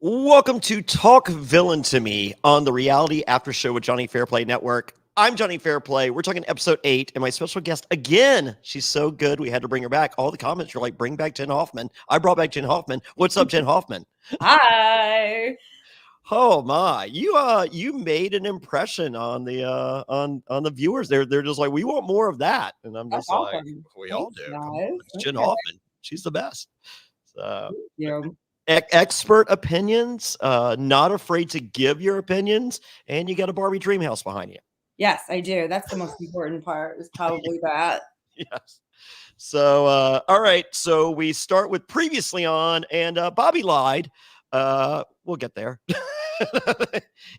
Welcome to Talk Villain to Me on the Reality After Show with Jonny Fairplay Network. I'm Jonny Fairplay. We're talking episode 8, and my special guest again. She's so good, we had to bring her back. All the comments are like, bring back Jenn Hoffman. I brought back Jenn Hoffman. What's up, Jenn Hoffman? Hi. Oh my, you made an impression on the on the viewers. They're just like, we want more of that, and I'm That's just like, awesome. we all Thanks, do. Come on, guys. it's Jenn Okay. Hoffman. She's the best. So. Thank you. Expert opinions, not afraid to give your opinions, and you got a Barbie dream house behind you. Yes, I do. That's the most important part is probably that. Yes. So, all right. So we start with previously on, and Bobby lied. We'll get there.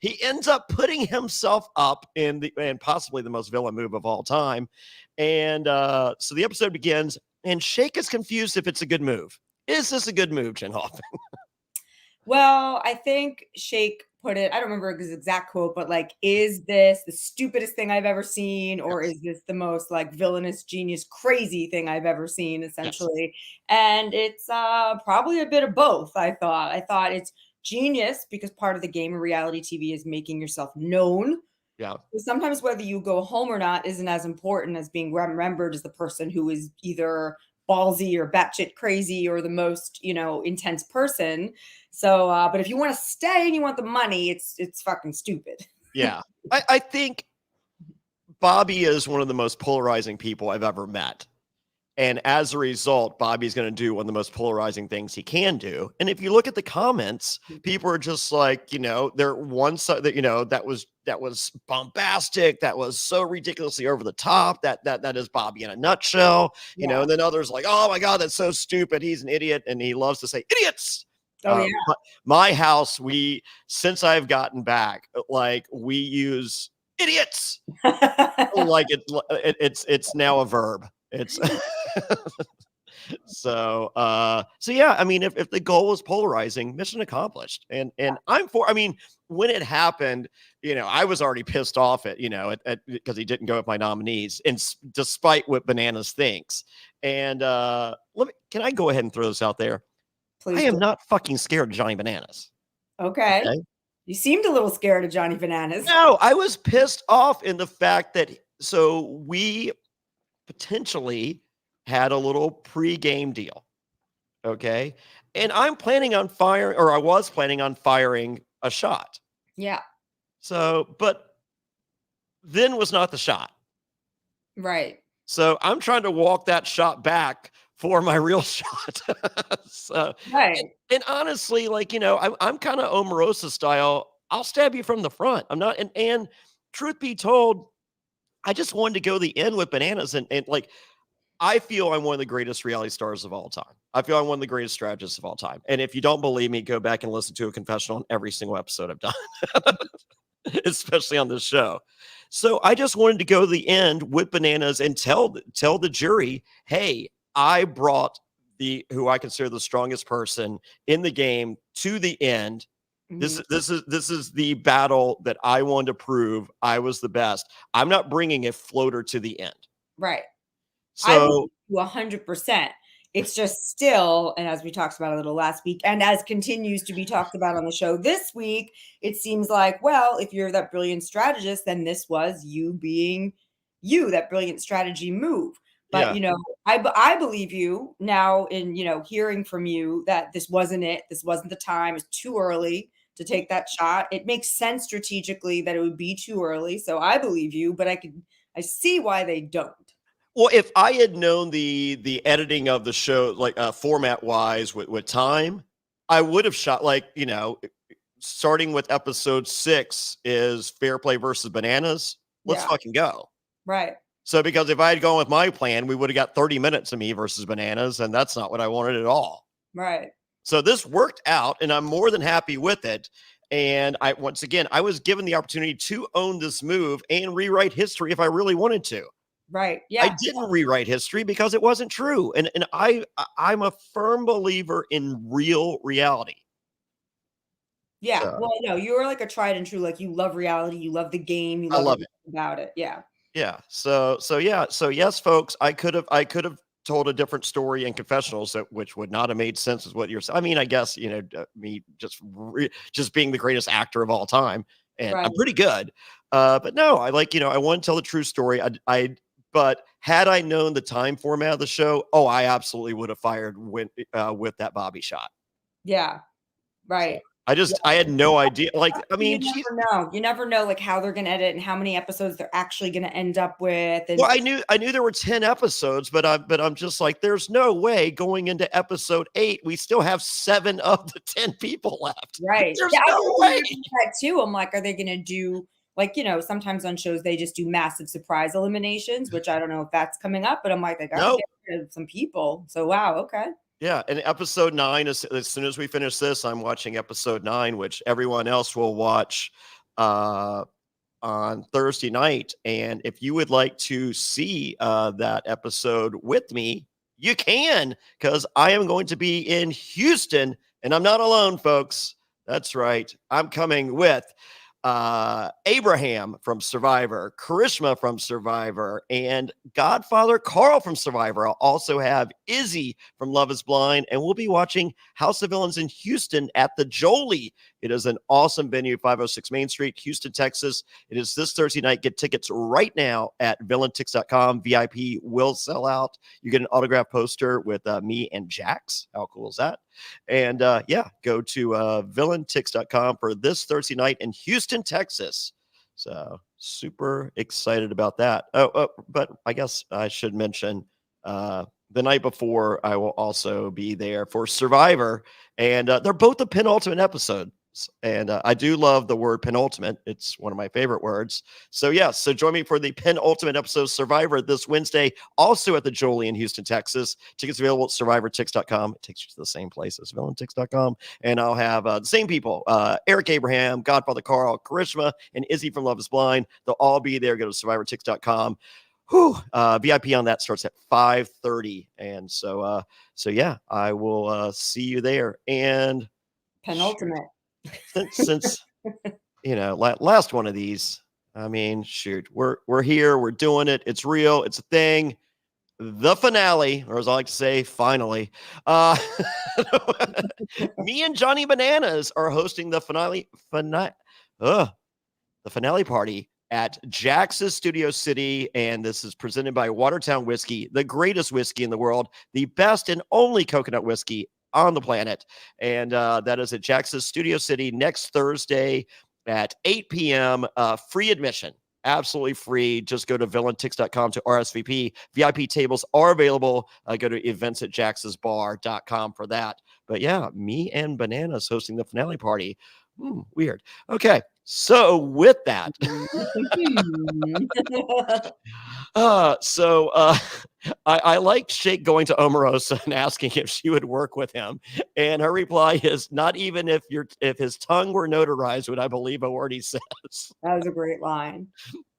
He ends up putting himself up in and possibly the most villain move of all time. And so the episode begins, and Shake is confused if it's a good move. Is this a good move, Jenn Hoffman? Well, I think Shake put it, I don't remember his exact quote, but like, is this the stupidest thing I've ever seen? Or Yes. is this the most like villainous, genius, crazy thing I've ever seen, essentially? Yes. And it's probably a bit of both, I thought. I thought it's genius because part of the game of reality TV is making yourself known. Yeah. Sometimes whether you go home or not isn't as important as being remembered as the person who is either ballsy or batshit crazy or the most, intense person. So, but if you want to stay and you want the money, it's fucking stupid. Yeah. I think Bobby is one of the most polarizing people I've ever met. And as a result, Bobby's going to do one of the most polarizing things he can do. And if you look at the comments, people are just like, they're one side that, that was bombastic. That was so ridiculously over the top. That is Bobby in a nutshell, Yeah. and then others like, oh my God, that's so stupid. He's an idiot. And he loves to say idiots. Oh, yeah. My house, since I've gotten back, like we use idiots. Like it's now a verb. It's so yeah, I mean, if the goal was polarizing, mission accomplished. And I mean, when it happened, I was already pissed off at because he didn't go with my nominees, and despite what Bananas thinks. And can I go ahead and throw this out there? Please I am do. not fucking scared of Johnny Bananas. Okay. You seemed a little scared of Johnny Bananas. No, I was pissed off in the fact that we potentially had a little pre-game deal. Okay. And I was planning on firing a shot. Yeah. So, but then was not the shot. Right. So I'm trying to walk that shot back for my real shot. So, Right. and honestly, like, I'm kind of Omarosa style. I'll stab you from the front. I'm not, and truth be told, I just wanted to go the end with Bananas, and like, I feel I'm one of the greatest reality stars of all time. I feel I'm one of the greatest strategists of all time. And if you don't believe me, go back and listen to a confessional on every single episode I've done, especially on this show. So I just wanted to go to the end with Bananas and tell the jury, hey, I brought who I consider the strongest person in the game to the end. This is the battle that I wanted to prove I was the best. I'm not bringing a floater to the end. Right. So 100%. It's just still, and as we talked about a little last week, and as continues to be talked about on the show this week, it seems like, well, if you're that brilliant strategist, then this was you being you, that brilliant strategy move. But, yeah. I believe you now in, hearing from you that this wasn't it. This wasn't the time. It's too early to take that shot. It makes sense strategically that it would be too early. So I believe you, but I see why they don't. Well, if I had known the editing of the show, like format wise with time, I would have shot starting with episode 6 is Fairplay versus Bananas. Let's fucking go. Right. So because if I had gone with my plan, we would have got 30 minutes of me versus Bananas, and that's not what I wanted at all. Right. So this worked out, and I'm more than happy with it. And I was given the opportunity to own this move and rewrite history if I really wanted to. Right. Yeah. I didn't rewrite history because it wasn't true. And I'm a firm believer in real reality. Yeah. So. Well, no, you're like a tried and true, like you love reality, you love the game, you love it about it. Yeah. Yeah. So yes, folks, I could have told a different story in confessionals which would not have made sense as what you're saying. I mean, I guess, me just being the greatest actor of all time, and Right. I'm pretty good. But no, I I want to tell the true story. But had I known the time format of the show, oh, I absolutely would have fired with that Bobby shot. Yeah. So Right. I had no idea. I You mean, she's never know. You never know like how they're gonna edit and how many episodes they're actually gonna end up with. And well, I knew there were 10 episodes, but I'm just like, there's no way going into episode 8, we still have 7 of the 10 people left. right. There's Yeah, I no was way. wondering that too. I'm like, are they gonna do like, sometimes on shows they just do massive surprise eliminations, which I don't know if that's coming up, but I'm like, they gotta Nope. get rid of some people. So wow, okay. Yeah, and episode 9, as soon as we finish this, I'm watching episode 9, which everyone else will watch on Thursday night. And if you would like to see that episode with me, you can, because I am going to be in Houston, and I'm not alone, folks. That's right. I'm coming with Abraham from Survivor, Karishma from Survivor, and Godfather Carl from Survivor. I'll also have Izzy from Love is Blind, and we'll be watching House of Villains in Houston at the Jolie. It is an awesome venue, 506 Main Street, Houston, Texas. It is this Thursday night. Get tickets right now at villaintix.com. VIP will sell out. You get an autographed poster with me and Jax. How cool is that? And go to villaintix.com for this Thursday night in Houston, Texas. So super excited about that. But I guess I should mention the night before, I will also be there for Survivor, and they're both the penultimate episodes. And I do love the word penultimate. It's one of my favorite words. So so join me for the penultimate episode of Survivor this Wednesday, also at the Jolie in Houston, Texas. Tickets available at survivortix.com. It takes you to the same place as villaintix.com. And I'll have the same people, Eric Abraham, Godfather Carl, Karishma, and Izzy from Love is Blind. They'll all be there. Go to survivortix.com. VIP on that starts at 5:30. And so I will see you there. And Penultimate. since last one of these, I mean, shoot, we're here, we're doing it, it's real, it's a thing. The finale, or as I like to say, finally. Me and Johnny Bananas are hosting the finale party at Jax's Studio City, and this is presented by Watertown Whiskey, the greatest whiskey in the world, the best and only coconut whiskey on the planet. And that is at Jax's Studio City next Thursday at 8 p.m. Free admission. Absolutely free. Just go to villaintix.com to RSVP. VIP tables are available. Go to events@jaxsbar.com for that. But yeah, me and Bananas hosting the finale party. Weird. Okay. So with that, I liked Shake going to Omarosa and asking if she would work with him, and her reply is, "Not even if his tongue were notarized, would I believe a word he says." That was a great line.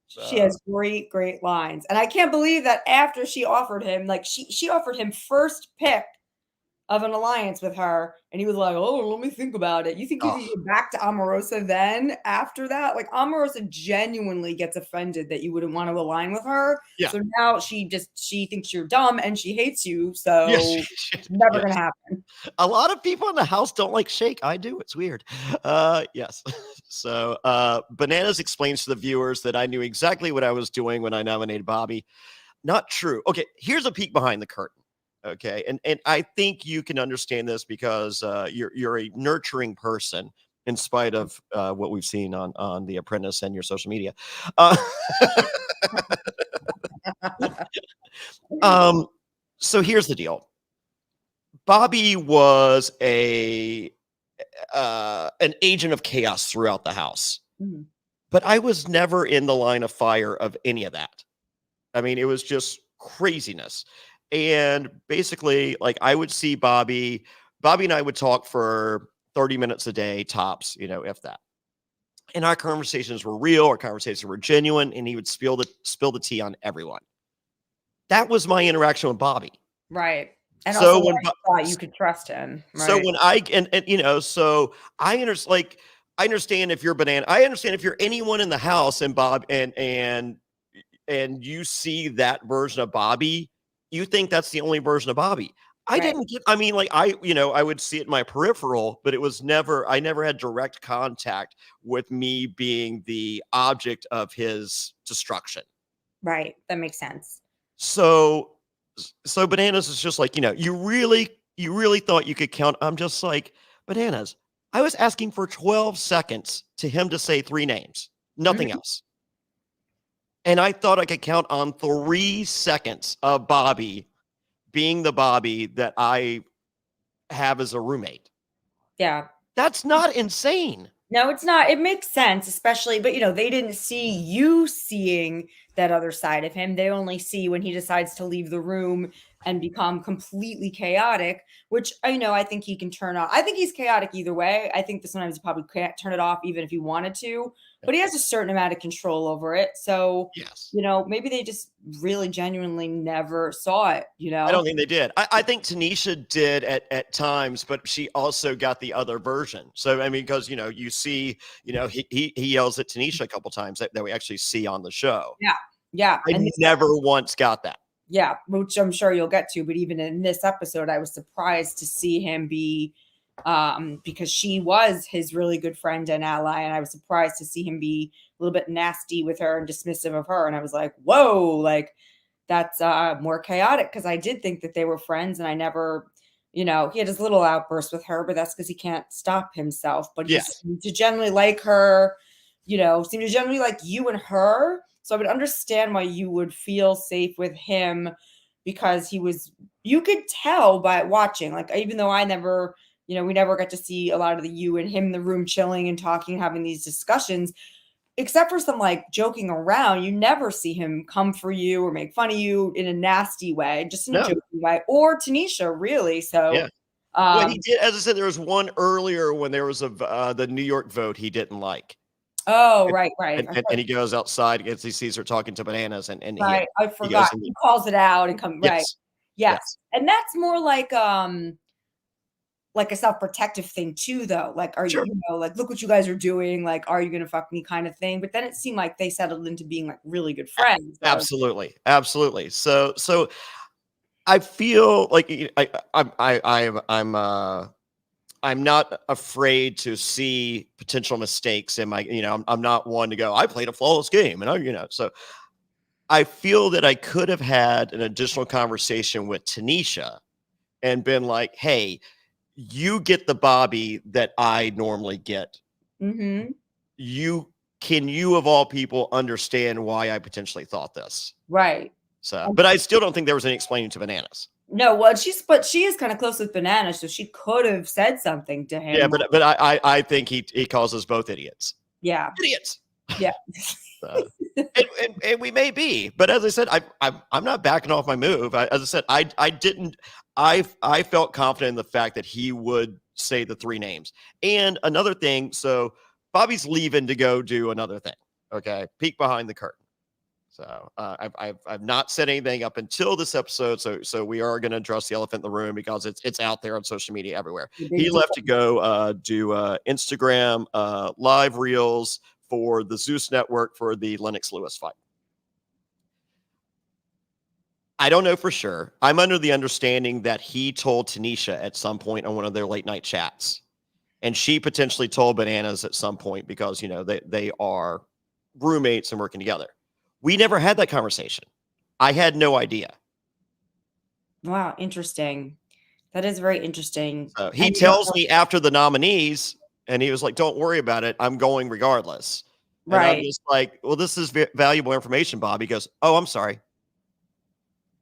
She has great lines. And I can't believe that after she offered him, like she offered him first pick of an alliance with her, and he was like, "Oh, let me think about it." You think you could go back to Omarosa then after that? Like Omarosa genuinely gets offended that you wouldn't want to align with her. Yeah. So now she thinks you're dumb and she hates you. So never gonna happen. A lot of people in the house don't like Shake. I do. It's weird. Yes. So Bananas explains to the viewers that I knew exactly what I was doing when I nominated Bobby. Not true. Okay, here's a peek behind the curtain. Okay, and I think you can understand this because you're a nurturing person in spite of what we've seen on The Apprentice and your social media. So here's the deal. Bobby was an agent of chaos throughout the house, but I was never in the line of fire of any of that. I mean, it was just craziness. And basically, like, I would see Bobby and I would talk for 30 minutes a day, tops, if that. And our conversations were real, our conversations were genuine, and he would spill the tea on everyone. That was my interaction with Bobby. Right. And so also when thought you could trust him. Right? So when so I understand, like, I understand if you're Banana, I understand if you're anyone in the house and Bob and you see that version of Bobby, you think that's the only version of Bobby. I Right. didn't get, I mean, like, I would see it in my peripheral, but it was never, I never had direct contact with me being the object of his destruction. Right. That makes sense. So, so Bananas is just like, you really thought you could count. I'm just like, Bananas, I was asking for 12 seconds to him to say 3 names, nothing Mhm. else. And I thought I could count on 3 seconds of Bobby being the Bobby that I have as a roommate. Yeah. That's not insane. No, it's not. It makes sense, especially, but they didn't see you seeing that other side of him. They only see when he decides to leave the room and become completely chaotic, which I think he can turn off. I think he's chaotic either way. I think that sometimes he probably can't turn it off even if he wanted to, but he has a certain amount of control over it. So, Yes. maybe they just really genuinely never saw it, I don't think they did. I think Tanisha did at times, but she also got the other version. So, I mean, because, you see, he yells at Tanisha a couple times that we actually see on the show. Yeah. Yeah. I never once got that. Yeah, which I'm sure you'll get to, but even in this episode, I was surprised to see him be, because she was his really good friend and ally, and I was surprised to see him be a little bit nasty with her and dismissive of her, and I was like, whoa, like, that's more chaotic, because I did think that they were friends, and I never, he had his little outburst with her, but that's because he can't stop himself, but he Yes. seemed to generally like her, seemed to generally like you and her. So I would understand why you would feel safe with him, because you could tell by watching, like, even though I never, we never got to see a lot of the you and him in the room chilling and talking, having these discussions, except for some like joking around. You never see him come for you or make fun of you in a nasty way, just in a joking way, or Tanisha, really. So, yeah. Well, he did, as I said, there was one earlier when there was the New York vote he didn't like. Oh, right. And he goes outside because he sees her talking to Bananas, and Right, I forgot. He calls it out and come right. Yes. Yes. Yes. And that's more like a self-protective thing too, though. Like, are Sure. you, like, look what you guys are doing. Like, are you gonna fuck me kind of thing? But then it seemed like they settled into being like really good friends. So. Absolutely. Absolutely. So I feel like I'm not afraid to see potential mistakes in my, I'm not one to go, I played a flawless game. And so I feel that I could have had an additional conversation with Tanisha and been like, hey, you get the Bobby that I normally get. Mm-hmm. Can you of all people understand why I potentially thought this? Right. So, but I still don't think there was any explaining to Bananas. No, well, she is kind of close with Banana, so she could have said something to him. Yeah, but I think he calls us both idiots. Yeah, idiots. Yeah, and we may be, but as I said, I'm not backing off my move. As I said, I felt confident in the fact that he would say the 3 names. And another thing, so Bobby's leaving to go do another thing. Okay, peek behind the curtain. So I've not said anything up until this episode. So we are going to address the elephant in the room because it's out there on social media everywhere. He left to go do Instagram live reels for the Zeus Network for the Lennox Lewis fight. I don't know for sure. I'm under the understanding that he told Tanisha at some point on one of their late night chats, and she potentially told Bananas at some point because they are roommates and working together. We never had that conversation. I had no idea. Wow, interesting. That is very interesting. So he tells me after the nominees, and he was like, "Don't worry about it. I'm going regardless." And I'm just like, "Well, this is valuable information, Bob." He goes, "Oh, I'm sorry."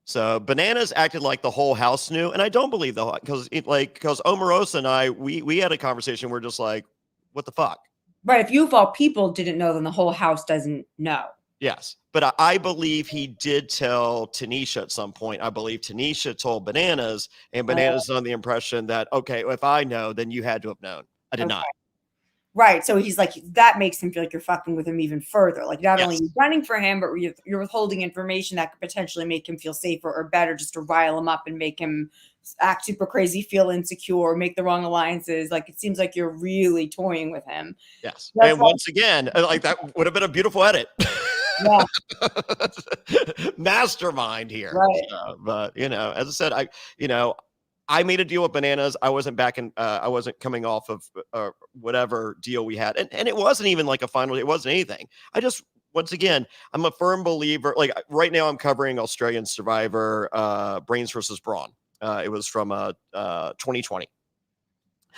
So Bananas acted like the whole house knew, and I don't believe because Omarosa and I we had a conversation. We're just like, "What the fuck?" Right. If you of all people didn't know, then the whole house doesn't know. Yes, but I believe he did tell Tanisha at some point. I believe Tanisha told Bananas, and Bananas on the impression that, okay, if I know, then you had to have known. I did not. Right. So he's like, that makes him feel like you're fucking with him even further. Like, not only are you running for him, but you're withholding information that could potentially make him feel safer or better, just to rile him up and make him act super crazy, feel insecure, make the wrong alliances. Like, it seems like you're really toying with him. Yes. And once again, like, that would have been a beautiful edit. Yeah. Mastermind here. Right. But as I said, I made a deal with Bananas. I wasn't I wasn't coming off of whatever deal we had. And it wasn't even like a final, it wasn't anything. Once again, I'm a firm believer. Like right now, I'm covering Australian Survivor, Brains versus Brawn. It was from 2020.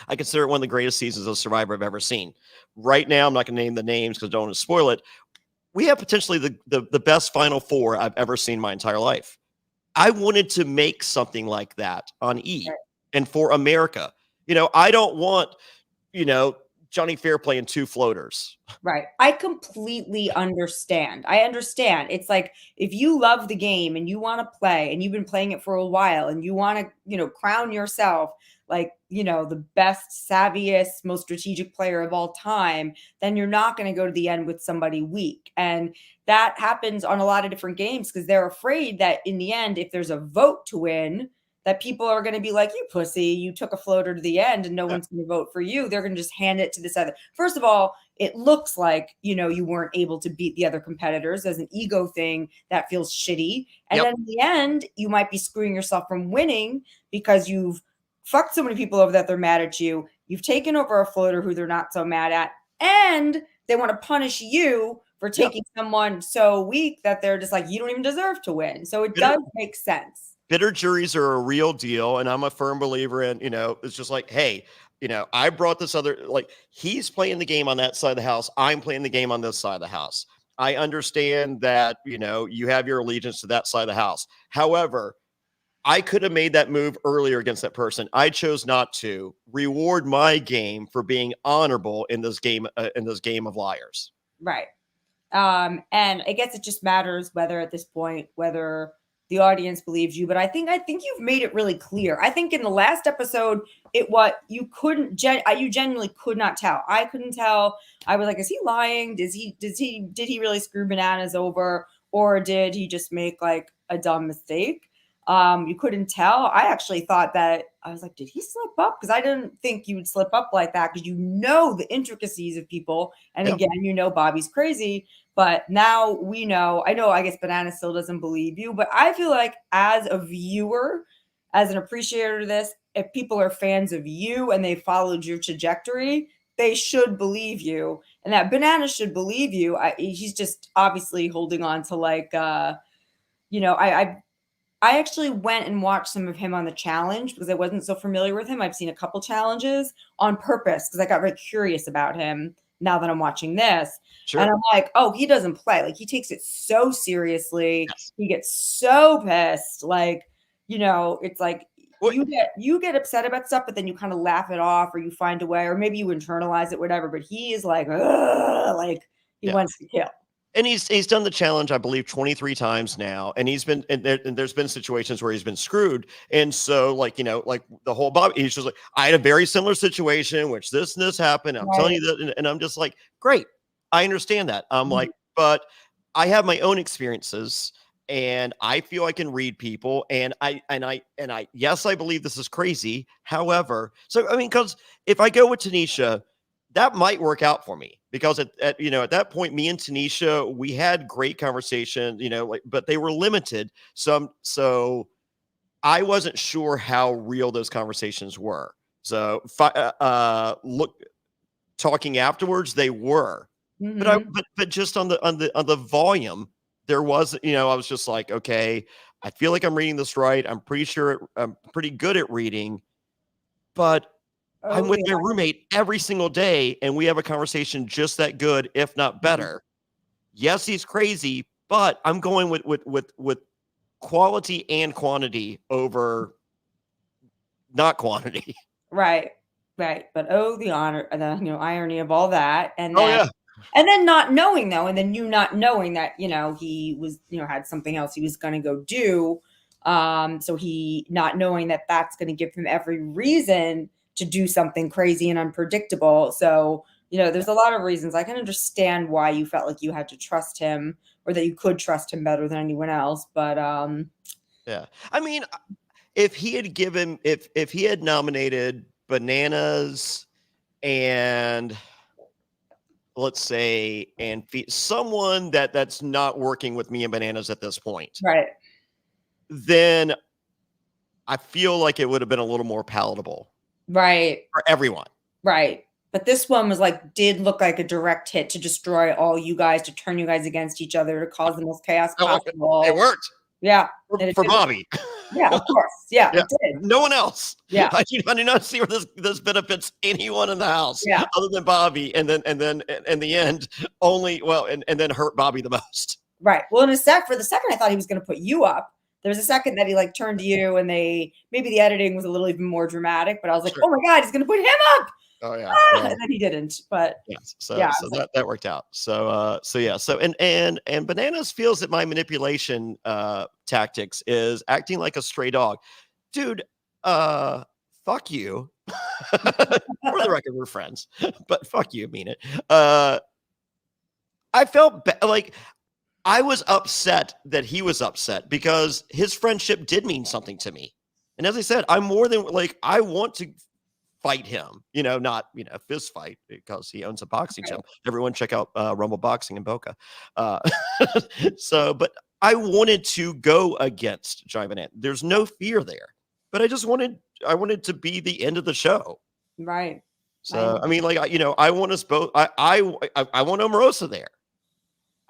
I consider it one of the greatest seasons of Survivor I've ever seen. Right now, I'm not going to name the names because I don't want to spoil it. We have potentially the best Final Four I've ever seen in my entire life. I wanted to make something like that on E and for America. I don't want, Jonny Fairplay and 2 floaters. Right. I completely understand. I understand. It's like if you love the game and you want to play and you've been playing it for a while and you want to, crown yourself like, the best, savviest, most strategic player of all time, then you're not going to go to the end with somebody weak. And that happens on a lot of different games because they're afraid that in the end, if there's a vote to win, that people are going to be like, you pussy, you took a floater to the end and no one's going to vote for you. They're going to just hand it to this other. First of all, it looks like, you weren't able to beat the other competitors as an ego thing that feels shitty. And then in the end, you might be screwing yourself from winning because you've fucked so many people over that they're mad at you. You've taken over a floater who they're not so mad at. And they want to punish you for taking someone so weak that they're just like, you don't even deserve to win. So it does make sense. Bitter juries are a real deal. And I'm a firm believer in, it's just like, hey, I brought this other, like he's playing the game on that side of the house. I'm playing the game on this side of the house. I understand that, you have your allegiance to that side of the house. However, I could have made that move earlier against that person. I chose not to. Reward my game for being honorable in this game of liars. Right. And I guess it just matters whether at this point, whether the audience believes you, but I think you've made it really clear. I think in the last episode, you genuinely could not tell. I couldn't tell. I was like, is he lying? Did he really screw Bananas over, or did he just make like a dumb mistake? You couldn't tell. I actually thought that I was like, did he slip up? Because I didn't think you would slip up like that because the intricacies of people. And again, Bobby's crazy. But now we know, I guess Banana still doesn't believe you, but I feel like as a viewer, as an appreciator of this, if people are fans of you and they followed your trajectory, they should believe you. And that Banana should believe you. He's just obviously holding on to like, I actually went and watched some of him on the challenge because I wasn't so familiar with him. I've seen a couple challenges on purpose because I got very curious about him now that I'm watching this. Sure. And I'm like, oh, he doesn't play. Like he takes it so seriously. Yes. He gets so pissed. Like, it's like you get upset about stuff, but then you kind of laugh it off or you find a way, or maybe you internalize it, whatever. But he is like, he wants to kill. And he's done the challenge, I believe, 23 times now. And there's been situations where he's been screwed. And so like the whole Bob, he's just like, I had a very similar situation, which this and this happened. I'm telling you that. And I'm just like, great. I understand that. I'm like, but I have my own experiences and I feel I can read people. And yes, I believe this is crazy. However, because if I go with Tanisha, that might work out for me because at that point, me and Tanisha, we had great conversation, but they were limited. So I wasn't sure how real those conversations were. So talking afterwards, they were, but just on the volume, there was, I was just like, okay, I feel like I'm reading this right. I'm pretty sure I'm pretty good at reading, but I'm with my roommate every single day, and we have a conversation just that good, if not better. Yes, he's crazy, but I'm going with quality and quantity over not quantity. Right. But the honor, the irony of all that, and then, and then not knowing though, and then you not knowing that he was had something else he was going to go do, so he not knowing that that's going to give him every reason to do something crazy and unpredictable. So, there's a lot of reasons. I can understand why you felt like you had to trust him or that you could trust him better than anyone else. But yeah, I mean, if he had nominated Bananas and let's say, and someone that's not working with me and Bananas at this point, Right. then I feel like it would have been a little more palatable. Right. For everyone. Right. But this one was like, did look like a direct hit to destroy all you guys, to turn you guys against each other, to cause the most chaos possible. It worked. Yeah. For Bobby. Yeah, of course. Yeah, yeah, it did. No one else. Yeah. I do not see where this benefits anyone in the house other than Bobby. And then in the end, only and then hurt Bobby the most. Right. Well, for the second, I thought he was going to put you up. There was a second that he like turned to you, and maybe the editing was a little even more dramatic, but I was like, oh my God, he's going to put him up. Oh yeah. And then he didn't, but yes. So that worked out. So and Bananas feels that my manipulation tactics is acting like a stray dog. Dude, fuck you. For the record, we're friends, but fuck you, mean it. I felt like I was upset that he was upset because his friendship did mean something to me. And as I said, I'm more than like, I want to fight him, not, fist fight because he owns a boxing gym. Everyone check out Rumble Boxing in Boca. But I wanted to go against Johnny Banana. There's no fear there, but I wanted to be the end of the show. Right. So, I mean, like, I want us both. I want Omarosa there.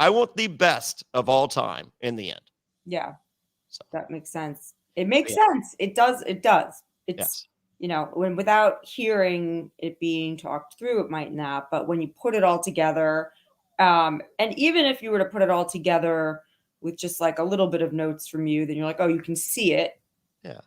I want the best of all time in the end. Yeah. So. That makes sense. It makes sense. It does. It's, when without hearing it being talked through, it might not. But when you put it all together, and even if you were to put it all together with just like a little bit of notes from you, then you're like, oh, you can see it. Yeah.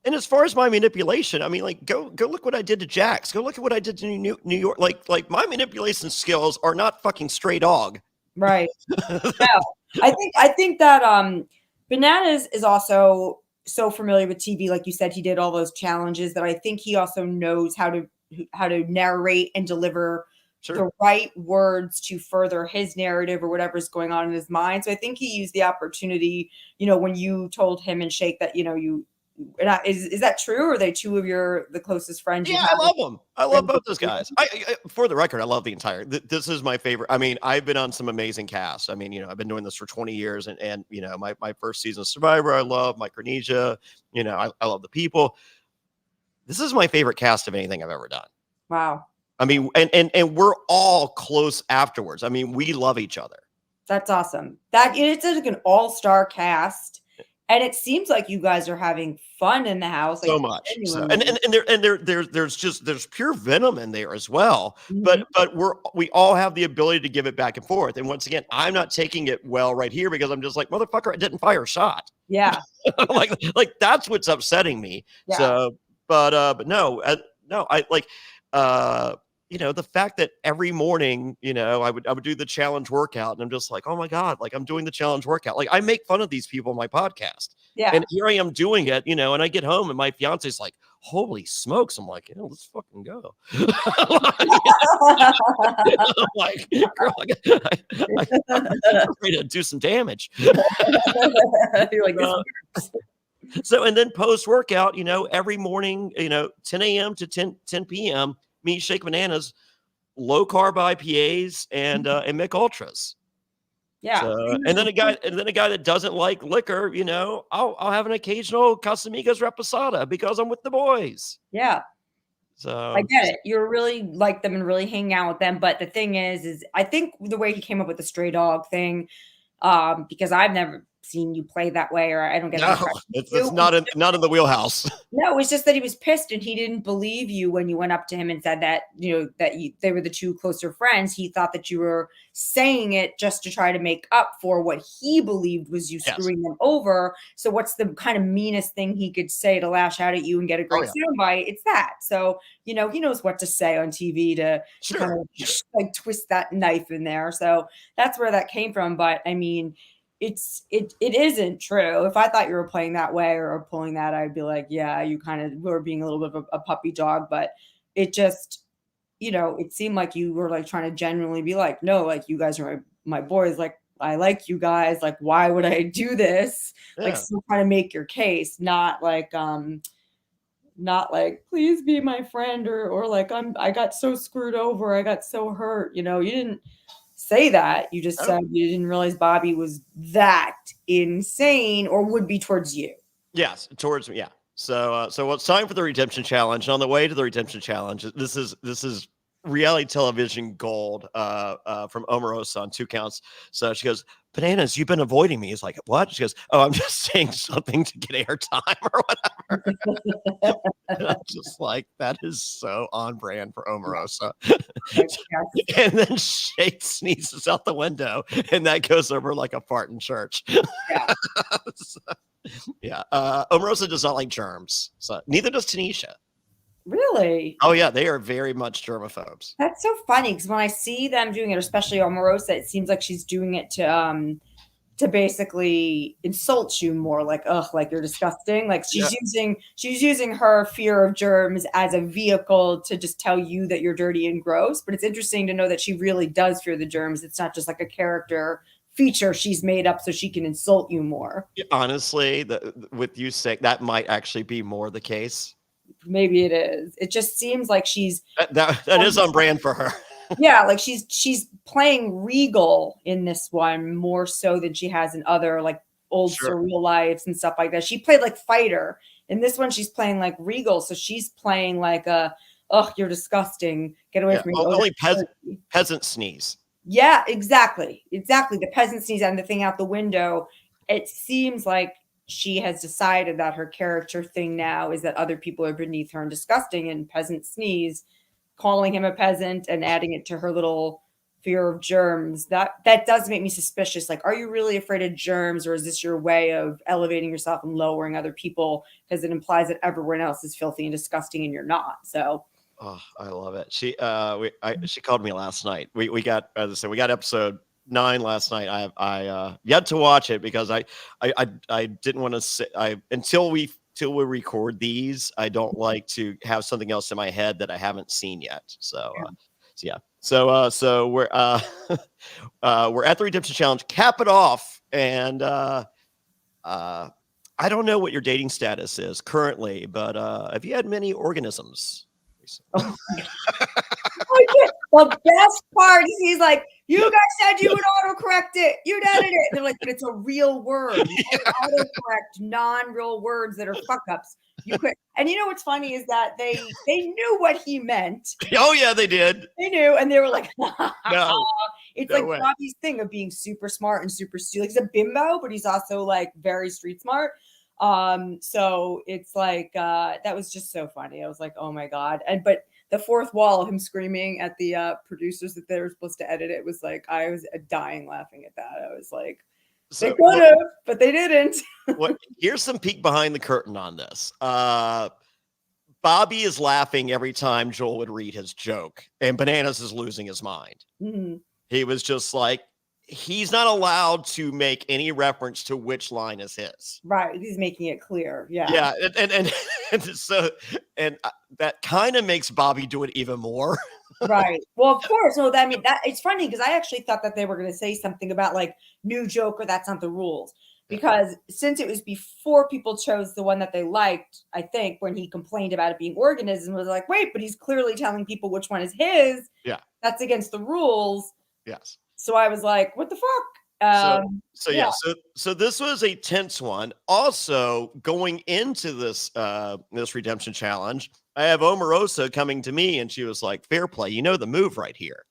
And as far as my manipulation, I mean, like, go look what I did to Jax. Go look at what I did to New York. Like my manipulation skills are not fucking stray dog. Right. No, I think that Bananas is also so familiar with TV. Like you said, he did all those challenges that I think he also knows how to narrate and deliver the right words to further his narrative or whatever's going on in his mind. So I think he used the opportunity, when you told him and Shake that, is that true? Or are they two of the closest friends? Yeah, I love them. I love both those guys. I for the record, I love the entire. This is my favorite. I mean, I've been on some amazing casts. I mean, I've been doing this for 20 years, and my first season of Survivor, I love Micronesia. I love the people. This is my favorite cast of anything I've ever done. Wow. I mean, and we're all close afterwards. I mean, we love each other. That's awesome. It's like an all-star cast. And it seems like you guys are having fun in the house. So much. There's pure venom in there as well. Mm-hmm. But we all have the ability to give it back and forth. And once again, I'm not taking it well right here because I'm just like, motherfucker, I didn't fire a shot. Yeah. like that's what's upsetting me. Yeah. So, no, I like, the fact that every morning, I would do the challenge workout, and I'm just like, oh my God, like I'm doing the challenge workout. Like I make fun of these people on my podcast. Yeah. And here I am doing it, and I get home and my fiance's like, holy smokes. I'm like, let's fucking go. I'm like, girl, I'm ready to do some damage. You're like, so, and then post workout, every morning, 10 a.m. to 10 p.m., me, Shake Bananas, low carb IPAs and Mick Ultras. Yeah. So, and then a guy that doesn't like liquor, I'll have an occasional Casamigos Reposada because I'm with the boys. Yeah. So I get it. You really like them and really hang out with them. But the thing is I think the way he came up with the stray dog thing, because I've never seen you play that way, or I don't get no, it's not in the wheelhouse. No, it's just that he was pissed and he didn't believe you when you went up to him and said that they were the two closer friends. He thought that you were saying it just to try to make up for what he believed was you screwing them over. So what's the kind of meanest thing he could say to lash out at you and get a great soundbite? It's that. So he knows what to say on TV to kind of like twist that knife in there. So that's where that came from. But I mean, it isn't true. If I thought you were playing that way or pulling that, I'd be like, yeah, you kind of were being a little bit of a puppy dog. But it just, it seemed like you were like trying to genuinely be like, no, like you guys are my boys. Like I like you guys. Like why would I do this? Yeah. Like still trying to make your case, not like not like, please be my friend, or like I got so screwed over, I got so hurt. You didn't say that. You just Oh, said you didn't realize Bobby was that insane or would be towards you. yes, towards me. Yeah. So it's time for the redemption challenge. And on the way to the redemption challenge, this is reality television gold. From Omarosa on 2 counts. So she goes, "Bananas, you've been avoiding me." He's like, "What?" She goes, "Oh, I'm just saying something to get airtime or whatever." And I'm just like, that is so on brand for Omarosa. Like, yes. And then Shay sneezes out the window, and that goes over like a fart in church. Yeah. So, yeah. Omarosa does not like germs. So neither does Tanisha. Really? Oh yeah, they are very much germaphobes. That's so funny because when I see them doing it, especially Omarosa, it seems like she's doing it to basically insult you more, like, ugh, like you're disgusting. Like Yeah. she's using her fear of germs as a vehicle to just tell you that you're dirty and gross. But it's interesting to know that she really does fear the germs. It's not just like a character feature she's made up so she can insult you more. Honestly, with you saying that might actually be more the case. Maybe it is. It just seems like she's That is on brand for her. yeah, like she's playing regal in this one more so than she has in other like old Sure. surreal lives and stuff like that. She played like fighter. In this one, she's playing like regal, so she's playing like a you're disgusting. Get away Yeah. from me. Only That's peasant sneeze. yeah, exactly. Exactly. The peasant sneeze and the thing out the window. It seems like she has decided that her character thing now is that other people are beneath her and disgusting, and peasant sneeze, calling him a peasant and adding it to her little fear of germs. That does make me suspicious. Like, are you really afraid of germs, or is this your way of elevating yourself and lowering other people? Because it implies that everyone else is filthy and disgusting and you're not. So Oh, I love it. She called me last night. We got, as I said, we got episode 9 last night. I yet to watch it because I didn't want to say until we record these. I don't like to have something else in my head that I haven't seen yet. So yeah. So we're at the redemption challenge. Cap it off, and I don't know what your dating status is currently, but have you had many organisms recently? the best part is he's like, you guys said you would autocorrect it. You'd edit it. And they're like, but it's a real word. You can't autocorrect non-real words that are fuck ups. You could, and you know what's funny is that they knew what he meant. Oh yeah, they did. They knew, and they were like, No, it's no like way. Bobby's thing of being super smart and super like he's a bimbo, but he's also like very street smart. So it's like that was just so funny. I was like, oh my god. But the fourth wall, him screaming at the producers that they were supposed to edit it, was like, I was dying laughing at that. I was like, they could have, but they didn't. Here's some peek behind the curtain on this. Bobby is laughing every time Joel would read his joke, and Bananas is losing his mind. Mm-hmm. He was just like, he's not allowed to make any reference to which line is his. Right. He's making it clear. Yeah. Yeah. And that kind of makes Bobby do it even more. Right. Well, of course. No, I mean, that it's funny because I actually thought that they were going to say something about like new joke or that's not the rules. Because since it was before people chose the one that they liked, I think when he complained about it being organism, was like, wait, but he's clearly telling people which one is his. Yeah. That's against the rules. Yes. So I was like, what the fuck? So this was a tense one. Also, going into this this redemption challenge, I have Omarosa coming to me, and she was like, "Fairplay, you know the move right here."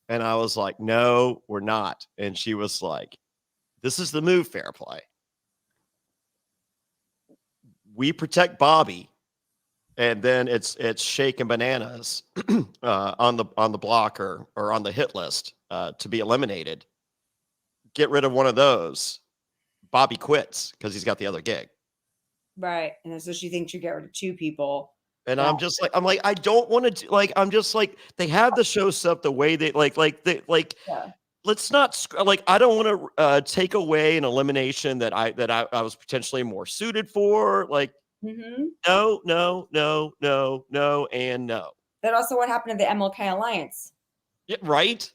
And I was like, "No, we're not." And she was like, "This is the move, Fairplay. We protect Bobby, and then it's Shake and Bananas on the block or on the hit list to be eliminated. Get rid of one of those. Bobby quits because he's got the other gig." Right. And so she thinks you get rid of 2 people. And I'm just like, I don't want to like, I'm just like, they have the show stuff the way they let's not like, I don't want to take away an elimination that I was potentially more suited for. Like, no, and no. That also what happened to the MLK Alliance. Yeah, right.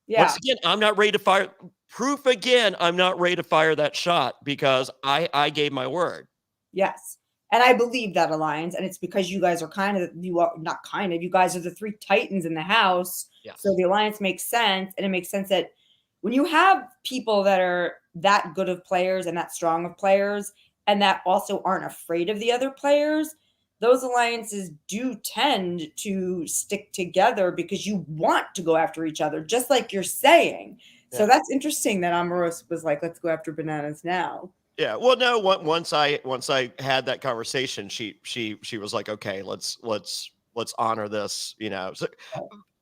Yeah. Once again, I'm not ready to fire. Proof again, I'm not ready to fire that shot because I gave my word. Yes. And I believe that alliance, and it's because you guys are you guys are the three titans in the house. Yes. So the alliance makes sense, and it makes sense that when you have people that are that good of players and that strong of players, and that also aren't afraid of the other players, those alliances do tend to stick together because you want to go after each other, just like you're saying. So that's interesting that Omarosa was like, let's go after Bananas now. Yeah. Well, no, once I had that conversation, she was like, okay, let's honor this, So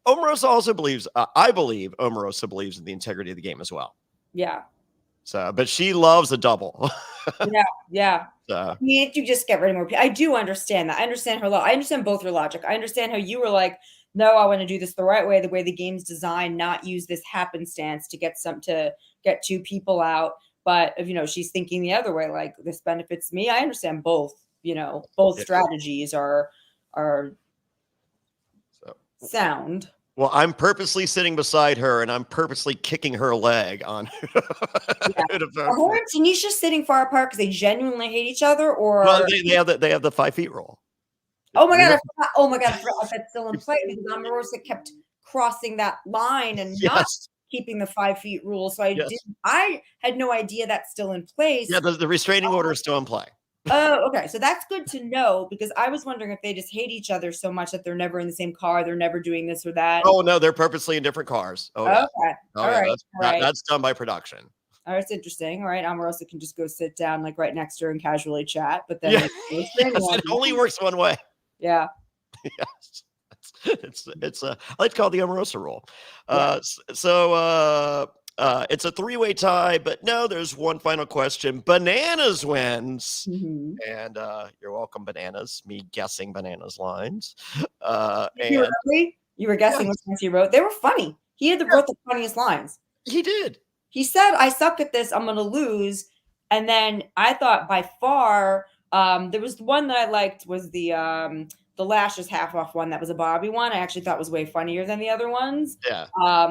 Omarosa also believes, I believe Omarosa believes in the integrity of the game as well. Yeah. So, but she loves a double. Yeah. So. You need to just get rid of more people. I do understand that. I understand her I understand both your logic. I understand how you were like, no, I want to do this the right way, the way the game's designed, not use this happenstance to get two people out. But if she's thinking the other way, like this benefits me. I understand both. Both strategies are sound. Well, I'm purposely sitting beside her, and I'm purposely kicking her leg on. Are her and Tanisha sitting far apart because they genuinely hate each other, or well, they have the 5 feet rule. Oh my god! I forgot that's still in play because Omarosa kept crossing that line and not keeping the 5 feet rule. So I had no idea that's still in place. Yeah, the restraining order is still in play. Oh, okay. So that's good to know because I was wondering if they just hate each other so much that they're never in the same car, they're never doing this or that. Oh no, they're purposely in different cars. Oh yeah. Okay. Oh, all right. That's done by production. All right, it's interesting. All right, Omarosa can just go sit down like right next to her and casually chat, but then it only works one way. Yeah. Yes. It's I like to call it the Omarosa rule. It's a 3-way tie, but no, there's one final question. Bananas wins. Mm-hmm. And you're welcome, Bananas. Me guessing Bananas lines. You were guessing what lines he wrote. They were funny. He wrote the funniest lines. He did. He said, I suck at this. I'm going to lose. And then I thought by far, there was one that I liked was the lashes half off one. That was a Bobby one. I actually thought was way funnier than the other ones. Yeah.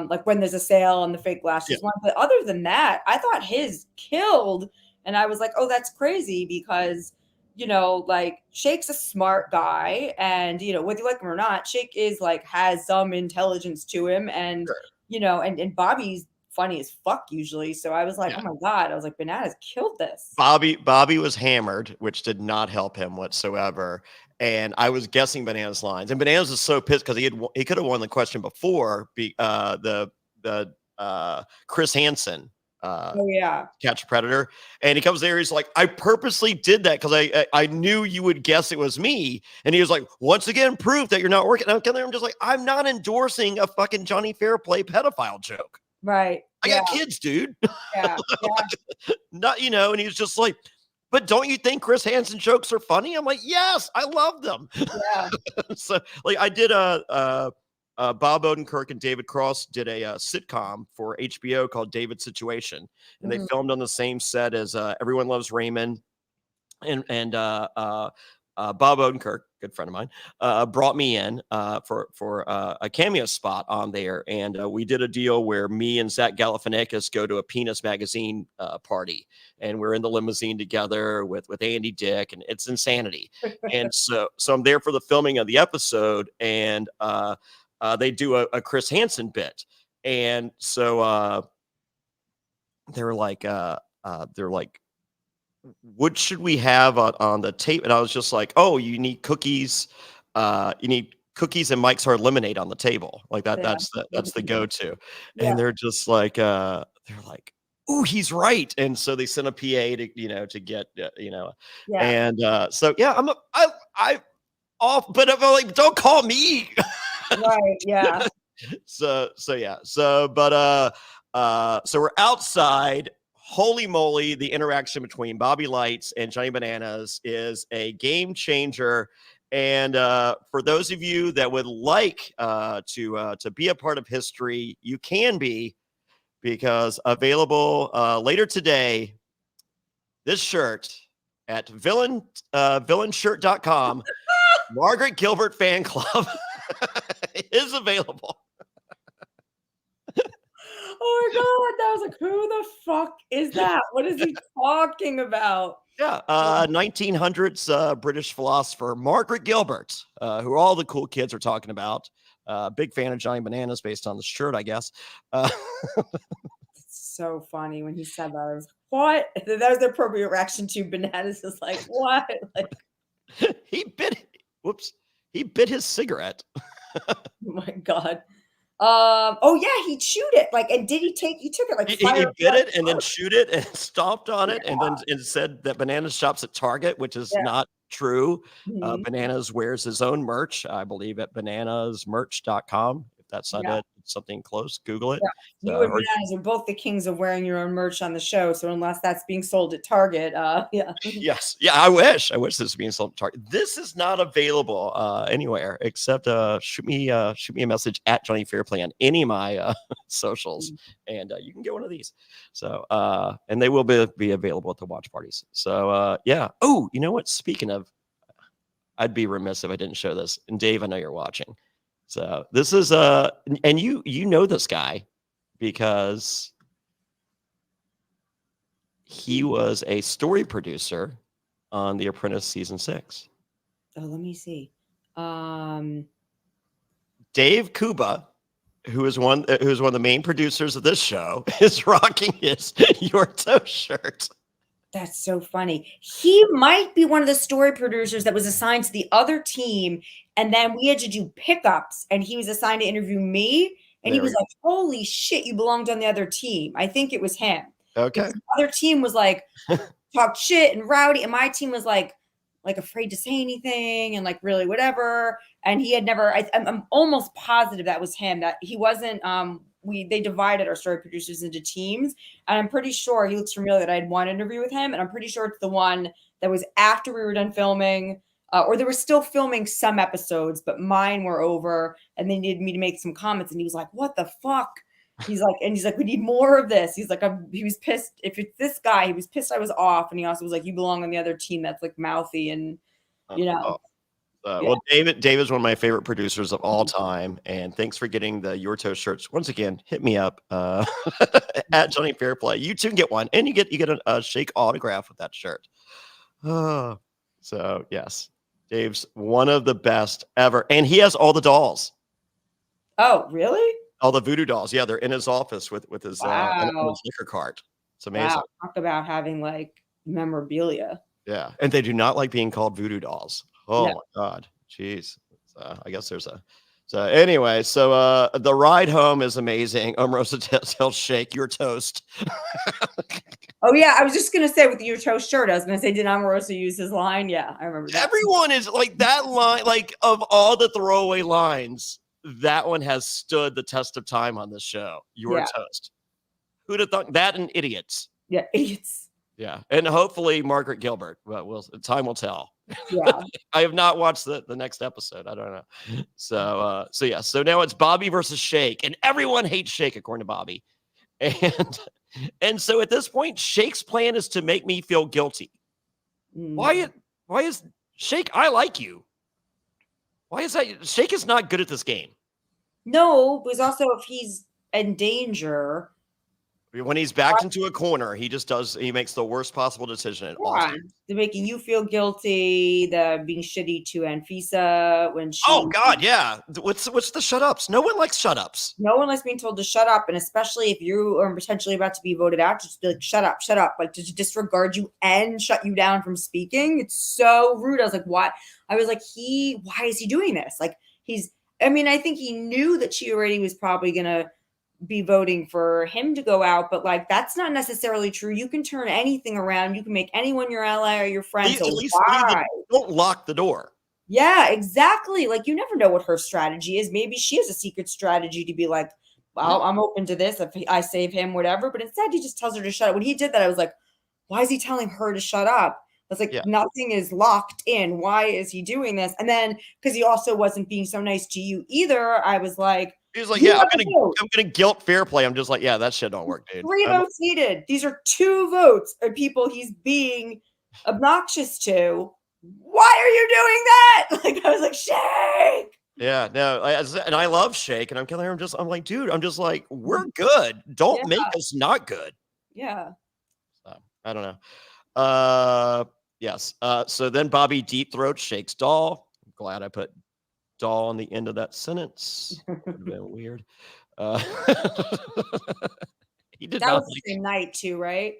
Like when there's a sale on the fake lashes one. But other than that, I thought his killed. And I was like, oh, that's crazy because, like Shake's a smart guy. And, whether you like him or not, Shake has some intelligence to him. And, and Bobby's funny as fuck usually. So I was like, oh my God. I was like, Bananas killed this. Bobby was hammered, which did not help him whatsoever. And I was guessing Bananas lines, and Bananas was so pissed because he could have won the question before the Chris Hansen Catch a Predator, and he comes there, he's like, I purposely did that because I knew you would guess it was me, and he was like, once again, proof that you're not working. And I'm just like, I'm not endorsing a fucking Jonny Fairplay pedophile joke. Right. I got kids, dude. Yeah. Not, and he was just like, but don't you think Chris Hansen jokes are funny? I'm like, yes, I love them. Yeah. So I did Bob Odenkirk and David Cross did a sitcom for HBO called David's Situation. And they filmed on the same set as Everyone Loves Raymond. And Bob Odenkirk, good friend of mine, brought me in for a cameo spot on there, and we did a deal where me and Zach Galifianakis go to a Penis magazine party, and we're in the limousine together with Andy Dick, and it's insanity. And so I'm there for the filming of the episode, and they do a Chris Hansen bit, and so they're like. What should we have on the tape? And I was just like, oh, you need cookies. You need cookies and Mike's Hard Lemonade on the table. Like that. Yeah. That's the go-to. Yeah. And they're just like, oh, he's right. And so they sent a PA to get, and so, yeah, I off, but I'm like, don't call me. Right. Yeah. So we're outside. Holy moly, the interaction between Bobby Lights and Johnny Bananas is a game changer. And for those of you that would like to be a part of history, you can be, because available later today, this shirt at villainshirt.com, Margaret Gilbert Fan Club is available. Oh my God, that was like, who the fuck is that? What is he talking about? Yeah, 1900s British philosopher Margaret Gilbert, who all the cool kids are talking about. Big fan of Johnny Bananas based on the shirt, I guess. It's so funny when he said that. I was like, what? That was the appropriate reaction to Bananas. Is like, what? Like, he bit. Whoops. He bit his cigarette. oh my God. Oh yeah, he chewed it. Like, and did he take? He took it like He fire. bit it and then chewed it and stomped on it, Yeah. and then and said that Bananas shops at Target, which is Yeah. not true. Mhm. Bananas wears his own merch, I believe, at bananasmerch.com. If that's not Yeah. it, it's something close. Google it. Yeah. You and Or Bananas are both the kings of wearing your own merch on the show. So unless that's being sold at Target, yeah. yes, yeah, I wish this was being sold at Target. This is not available anywhere except shoot me a message at Jonny Fairplay on any of my socials, and you can get one of these. So and they will be available at the watch parties. So yeah. Oh, you know what? Speaking of, I'd be remiss if I didn't show this. And Dave, I know you're watching. So this is and you know this guy because he was a story producer on The Apprentice season 6. Oh, let me see. Dave Kuba, who is one of the main producers of this show, is rocking his Your Toe shirt. That's so funny. He might be one of the story producers that was assigned to the other team, and then we had to do pickups, and he was assigned to interview me, and he was like, "Holy shit, you belonged on the other team." I think it was him. Okay. Because the other team was like talk shit and rowdy, and my team was like afraid to say anything and like really whatever. And he had never. I'm almost positive that was him. That he wasn't. They divided our story producers into teams, and I'm pretty sure he looks familiar that I had one interview with him, and I'm pretty sure it's the one that was after we were done filming, or they were still filming some episodes, but mine were over, and they needed me to make some comments, and he was like, "What the fuck?" He's like, we need more of this. He's like, he was pissed. If it's this guy, he was pissed I was off, and he also was like, you belong on the other team that's like mouthy and you know. Yeah. Well, Dave is one of my favorite producers of all time, and thanks for getting the Your Toe shirts. Once again, hit me up at Jonny Fairplay. You too can get one, and you get a Shake autograph with that shirt. So yes, Dave's one of the best ever, and he has all the dolls. Oh, really? All the voodoo dolls. Yeah, they're in his office with his Wow. liquor cart. It's amazing. Wow. Talk about having like memorabilia. Yeah, and they do not like being called voodoo dolls. Oh Yeah. my God. Jeez. I guess there's so anyway, so the ride home is amazing. Omarosa tells Shake, you're toast. Oh yeah, I was just gonna say with the Your Toe shirt, I was gonna say, did Omarosa use his line? Yeah, I remember that. Everyone is like that line, like of all the throwaway lines, that one has stood the test of time on this show. You're toast. Who'd have thought that? And idiots. Yeah, idiots. Yeah, and hopefully Margaret Gilbert. Well, time will tell. Yeah. I have not watched the next episode. I don't know. So yeah. So now it's Bobby versus Shake, and everyone hates Shake according to Bobby. And so at this point, Shake's plan is to make me feel guilty. Why is Shake? I like you. Why is that? Shake is not good at this game. No, because also if he's in danger. When he's backed into a corner, he makes the worst possible decision at all times. They're making you feel guilty, the being shitty to Anfisa when she. Oh God, yeah. What's the shut ups? No one likes shut ups. No one likes being told to shut up, and especially if you are potentially about to be voted out, just be like, shut up, like to disregard you and shut you down from speaking. It's so rude. I was like, what? I was like, why is he doing this? Like I think he knew that she already was probably gonna be voting for him to go out, but like that's not necessarily true. You can turn anything around. You can make anyone your ally or your friend. At least don't lock the door. Yeah, exactly. Like you never know what her strategy is. Maybe she has a secret strategy to be like, well, I'm open to this if I save him, whatever. But instead, he just tells her to shut up. When he did that, I was like, why is he telling her to shut up? I was like, nothing is locked in. Why is he doing this? And then because he also wasn't being so nice to you either, I was like, he's like, yeah, I'm gonna guilt Fairplay. I'm just like, yeah, that shit don't work, dude. 3 votes needed. These are 2 votes of people he's being obnoxious to. Why are you doing that? Like I was like, Shake. Yeah, no, and I love Shake, and I'm killing her. I'm like, dude, I'm just like, we're good. Don't make us not good. Yeah. So I don't know. Yes. So then Bobby deep throats Shake's doll. I'm glad I put doll on the end of that sentence. Would have been weird. Uh, he did That not was the like. same night too, right?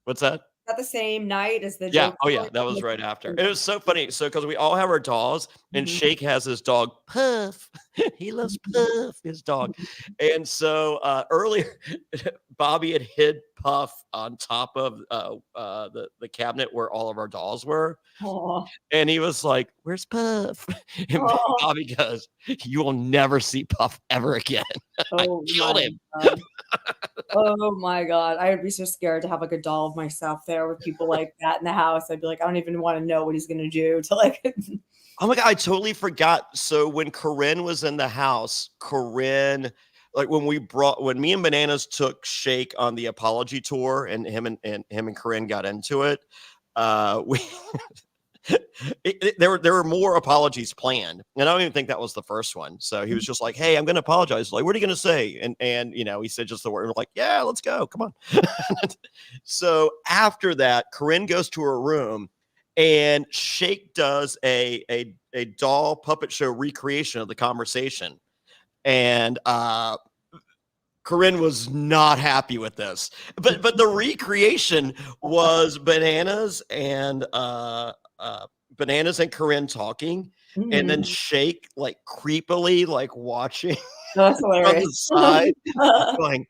What's that? Is that the same night as the Yeah. joke? Oh, yeah. That was right after. It was so funny. So, because we all have our dolls, and Shake has his dog Puff. He loves Puff, his dog. And so earlier, Bobby had hid Puff on top of the cabinet where all of our dolls were. Oh, And he was like, "Where's Puff?" And oh, Bobby goes, "You will never see Puff ever again. I oh killed my him." God. Oh my God. I would be so scared to have like a doll of myself there with people like that in the house. I'd be like, I don't even want to know what he's gonna do to like Oh my God, I totally forgot. So when Corinne was in the house, Corinne, like when me and Bananas took Shake on the apology tour and him and Corinne got into it, we there were more apologies planned, and I don't even think that was the first one. So he was just like, "Hey, I'm going to apologize." Like, what are you going to say? And he said just the word. We're like, "Yeah, let's go. Come on." So after that, Corinne goes to her room, and Shake does a doll puppet show recreation of the conversation, and Corinne was not happy with this, but the recreation was Bananas and Corinne talking, and then Mhm. Shake like creepily like watching That's from the hilarious. side, going,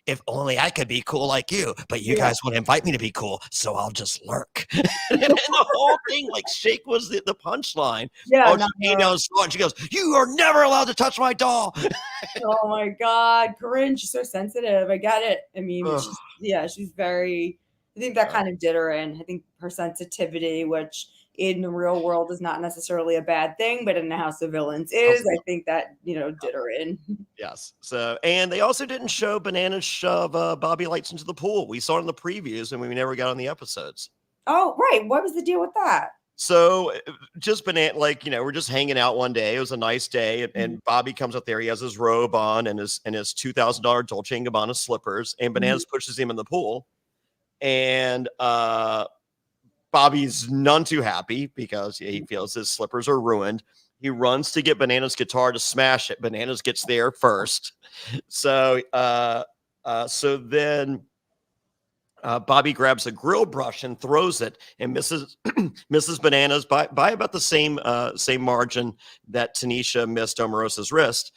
"If only I could be cool like you, but you Yeah. guys won't invite me to be cool, so I'll just lurk." And the whole thing, like Shake was the punchline. Yeah, Oh, no, she came down and saw it, and she goes, "You are never allowed to touch my doll." oh my God. Corinne, she's so sensitive. I get it. I mean, Ugh. she's yeah, she's very I think that Yeah. kind of did her in. I think her sensitivity, which in the real world is not necessarily a bad thing, but in the House of Villains is, I think that, did her in. Yes. So, and they also didn't show Bananas shove Bobby Lights into the pool. We saw it in the previews, and we never got on the episodes. Oh, right. What was the deal with that? So, just we're just hanging out one day. It was a nice day, and Bobby comes up there. He has his robe on and his $2,000 Dolce and Gabbana slippers, and Mhm. Bananas pushes him in the pool, and Bobby's none too happy because he feels his slippers are ruined. He runs to get Bananas' guitar to smash it. Bananas gets there first. So then Bobby grabs a grill brush and throws it and misses misses Bananas by about the same margin that Tanisha missed Omarosa's wrist,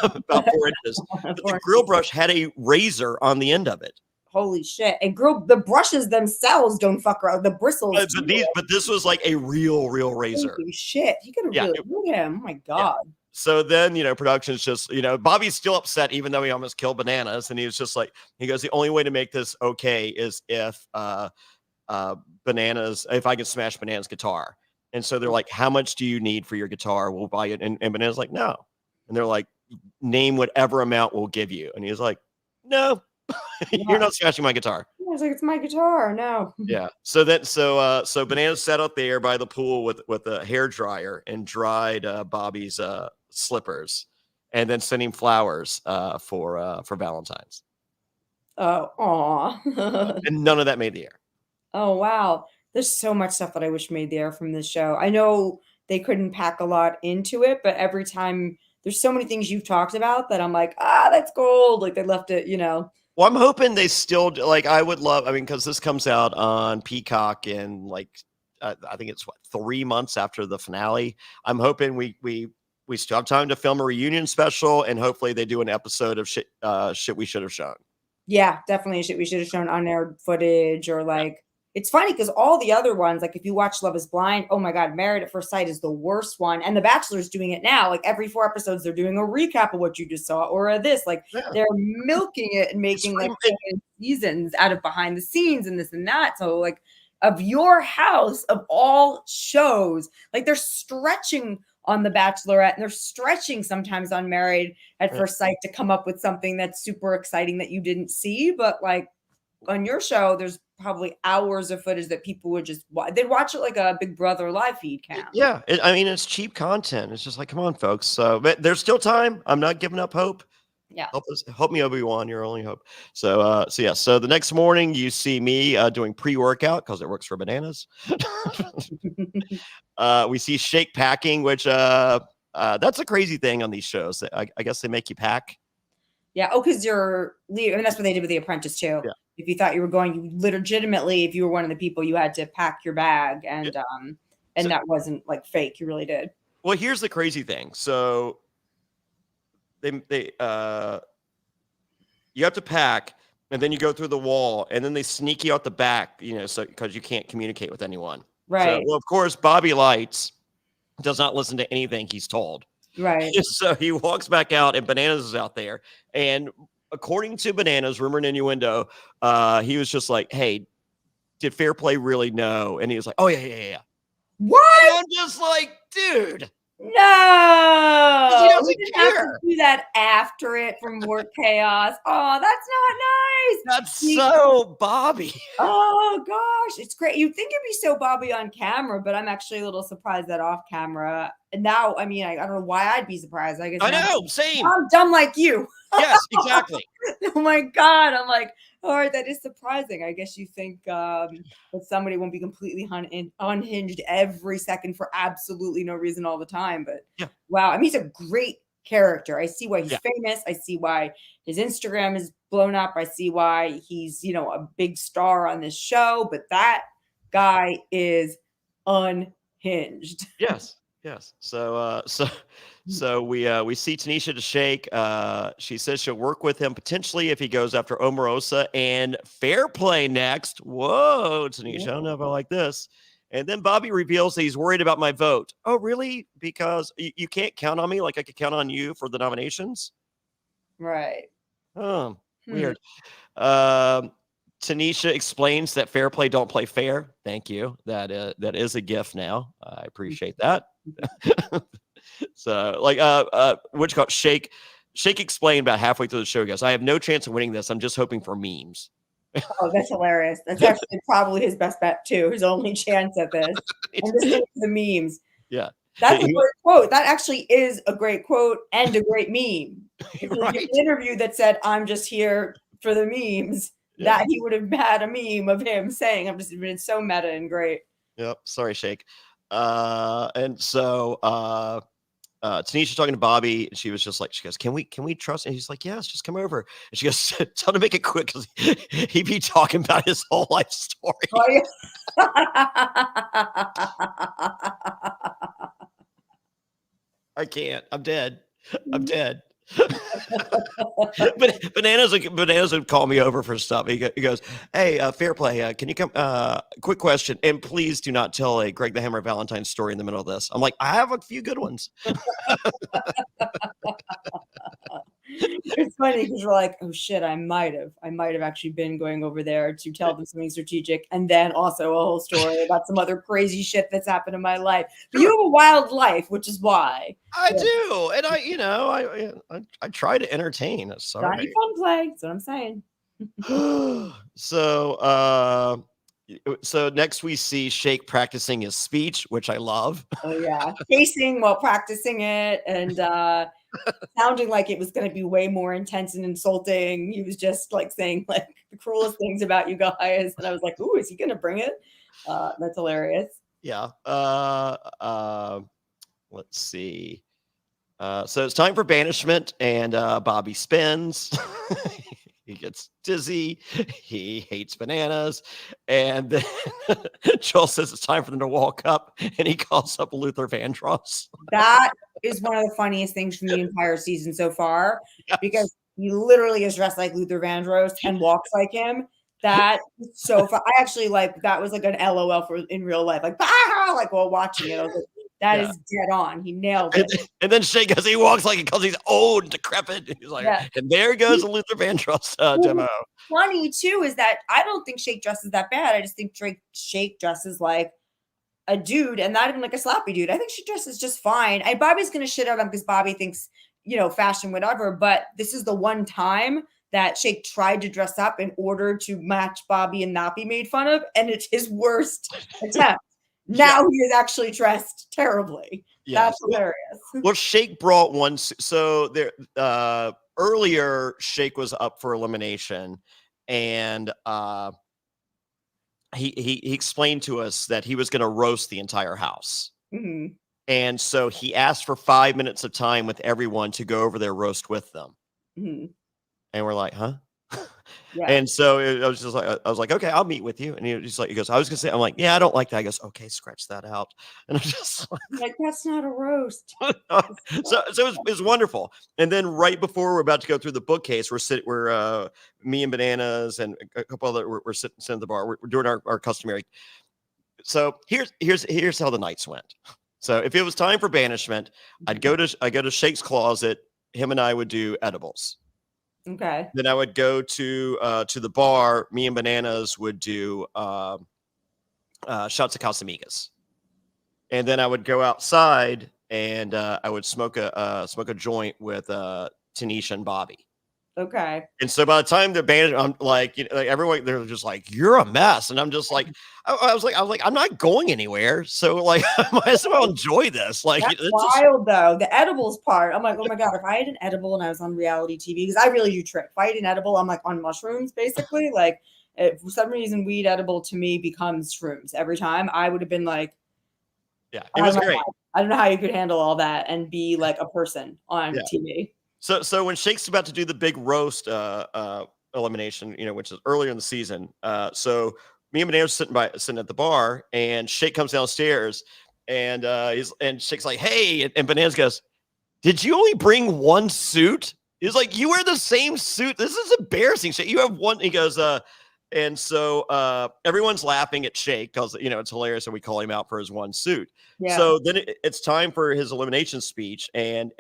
about 4 inches. But the grill brush had a razor on the end of it. Holy shit. And girl, the brushes themselves don't fuck around. The bristles But, too. but this was like a real razor. Holy shit. He could have Yeah, really hurt him. Oh my yeah. God. So then, production's just, Bobby's still upset, even though he almost killed Bananas. And he was just like, he goes, the only way to make this okay is if if I can smash Bananas' guitar. And so they're like, how much do you need for your guitar? We'll buy it. And Bananas like, no. And they're like, name whatever amount we'll give you. And he's like, no, you're not smashing my guitar. I was like, it's my guitar. No. Yeah. So Bananas sat out there by the pool with a hair dryer and dried Bobby's slippers, and then sent him flowers for Valentine's. Oh, aw. And none of that made the air. Oh, wow. There's so much stuff that I wish made the air from this show. I know they couldn't pack a lot into it, but every time there's so many things you've talked about that I'm like, that's gold. Like they left it, Well, I'm hoping they still like. I would love. I mean, because this comes out on Peacock in I think it's 3 months after the finale. I'm hoping we still have time to film a reunion special, and hopefully they do an episode of shit we should have shown. Yeah, definitely we should have shown unaired footage or like it's funny because all the other ones, like if you watch Love is Blind, oh my God, Married at First Sight is the worst one. And The Bachelor's doing it now. Like every 4 episodes, they're doing a recap of what you just saw or this. Like they're milking it and making like seasons out of behind the scenes and this and that. So like of your house of all shows, like they're stretching on The Bachelorette and they're stretching sometimes on Married at First Sight to come up with something that's super exciting that you didn't see. But like on your show, there's probably hours of footage that people would just they'd watch it like a Big Brother live feed cam. Yeah, I mean, it's cheap content. It's just like, come on, folks. So, but there's still time. I'm not giving up hope. Yeah. Help me, Obi-Wan, your only hope. So so the next morning you see me doing pre-workout because it works for bananas. We see Shake packing, which that's a crazy thing on these shows. I guess they make you pack. Yeah. Oh, because you're leaving. I mean, that's what they did with The Apprentice too. Yeah. If you thought you were going, you legitimately, if you were one of the people, you had to pack your bag, and So, that wasn't like fake. You really did. well, here's the crazy thing. So they you have to pack, and then you go through the wall, and then they sneak you out the back, so because you can't communicate with anyone. Right. So, well, of course, Bobby Lights does not listen to anything he's told. Right. So he walks back out, and Bananas is out there. And according to Bananas, rumor and innuendo, he was just like, "Hey, did Fairplay really know?" And he was like, "Oh yeah." What? And I'm just like, dude. No, He doesn't didn't care. have to do that after it for more chaos. Oh, that's not nice. That's so Bobby. Oh gosh, it's great. You'd think it'd be so Bobby on camera, but I'm actually a little surprised that off camera. And now, I mean, I don't know why I'd be surprised. I guess I know, same. I'm dumb like you. Yes, exactly. Oh my God. I'm like, all right, that is surprising. I guess you think that somebody won't be completely unhinged every second for absolutely no reason all the time. But yeah. Wow. I mean, he's a great character. I see why he's famous. I see why his Instagram is blown up. I see why he's, a big star on this show. But that guy is unhinged. Yes. So we see Tanisha to Shake. She says she'll work with him potentially if he goes after Omarosa and Fairplay next. Whoa, Tanisha, I don't know if I like this. And then Bobby reveals that he's worried about my vote. Oh, really? Because you can't count on me like I could count on you for the nominations? Right. Oh, weird. Tanisha explains that Fairplay don't play fair. Thank you. That is a gift now. I appreciate that. So which got Shake explained about halfway through the show. He goes, I have no chance of winning this. I'm just hoping for memes. Oh, that's hilarious. That's actually probably his best bet too. His only chance at this. And this is the memes. Yeah. That's a great quote. That actually is a great quote and a great meme. If Right. an interview that said, I'm just here for the memes, that he would have had a meme of him saying, I'm just been so meta and great. Yep. Sorry, Shake. And so Tanisha talking to Bobby, and she was just like, she goes, can we trust? And he's like, yes, just come over. And she goes, tell him to make it quick because he'd be talking about his whole life story. Oh, yeah. I can't. I'm dead. But Bananas would call me over for stuff. He goes, hey, Fairplay, can you come? Quick question, and please do not tell a Greg the Hammer Valentine story in the middle of this. I'm like, I have a few good ones. It's funny because you're like, oh shit, I might have actually been going over there to tell them something strategic, and then also a whole story about some other crazy shit that's happened in my life. But you have a wild life, which is why I do, and I try to entertain. Sorry, Johnny Fairplay. That's what I'm saying. So next we see Shake practicing his speech, which I love. Oh yeah, pacing while practicing it, and sounding like it was going to be way more intense and insulting. He was just like saying like the cruelest things about you guys, and I was like, "Ooh, is he going to bring it?" That's hilarious. Yeah. Let's see. So it's time for banishment, and Bobby spins. He gets dizzy. He hates bananas. And then Joel says it's time for them to walk up, and he calls up Luther Vandross. That is one of the funniest things from the entire season so far, Yes. because he literally is dressed like Luther Vandross and walks like him. That is so fun. I actually that was like an LOL for in real life, like while watching it. I was like, that is dead on. He nailed it. And then Shake goes, he walks like it because he's old and decrepit. He's like, and there goes a Luther Vandross demo. Funny too is that I don't think Shake dresses that bad. I just think Shake dresses like a dude, and not even like a sloppy dude. I think she dresses just fine. And Bobby's gonna shit out him because Bobby thinks, fashion, whatever. But this is the one time that Shake tried to dress up in order to match Bobby and not be made fun of, and it's his worst attempt. Now he is actually dressed terribly. Yes. That's hilarious. Well, Shake brought one. So there, earlier, Shake was up for elimination, and he explained to us that he was going to roast the entire house. Mm-hmm. And so he asked for 5 minutes of time with everyone to go over their roast with them. Mm-hmm. And we're like, huh? Yeah. And so I was just like, I was like, okay, I'll meet with you. And he goes, I was gonna say, I'm like, yeah, I don't like that. He goes, okay, scratch that out. And I'm just Like, that's not a roast. so it was wonderful. And then right before we're about to go through the bookcase, we're me and Bananas and a couple other we're sitting at the bar. We're doing our customary. So here's how the nights went. So if it was time for banishment, I go to Shake's closet. Him and I would do edibles. Okay. Then I would go to the bar. Me and Bananas would do shots of Casamigos. And then I would go outside and I would smoke a joint with Tanisha and Bobby. Okay. And so by the time the band, I'm like, like everyone, they're just like, you're a mess. And I'm just like, I was like, I'm not going anywhere. So like, I might as well enjoy this. Like, that's wild though. The edibles part, I'm like, oh my God, if I had an edible and I was on reality TV, because I really do trip. If I had an edible, I'm like on mushrooms, basically. Like, for some reason, weed edible to me becomes shrooms every time. I would have been like, yeah, it was great. I don't know how you could handle all that and be like a person on TV. So when Shake's about to do the big roast elimination, which is earlier in the season, so me and Bananas sitting at the bar, and Shake comes downstairs, and Shake's like, "Hey," and Bananas goes, "Did you only bring one suit?" He's like, "You wear the same suit. This is embarrassing, Shake. You have one." He goes, and so everyone's laughing at Shake because it's hilarious, and we call him out for his one suit. Yeah. So then it's time for his elimination speech, and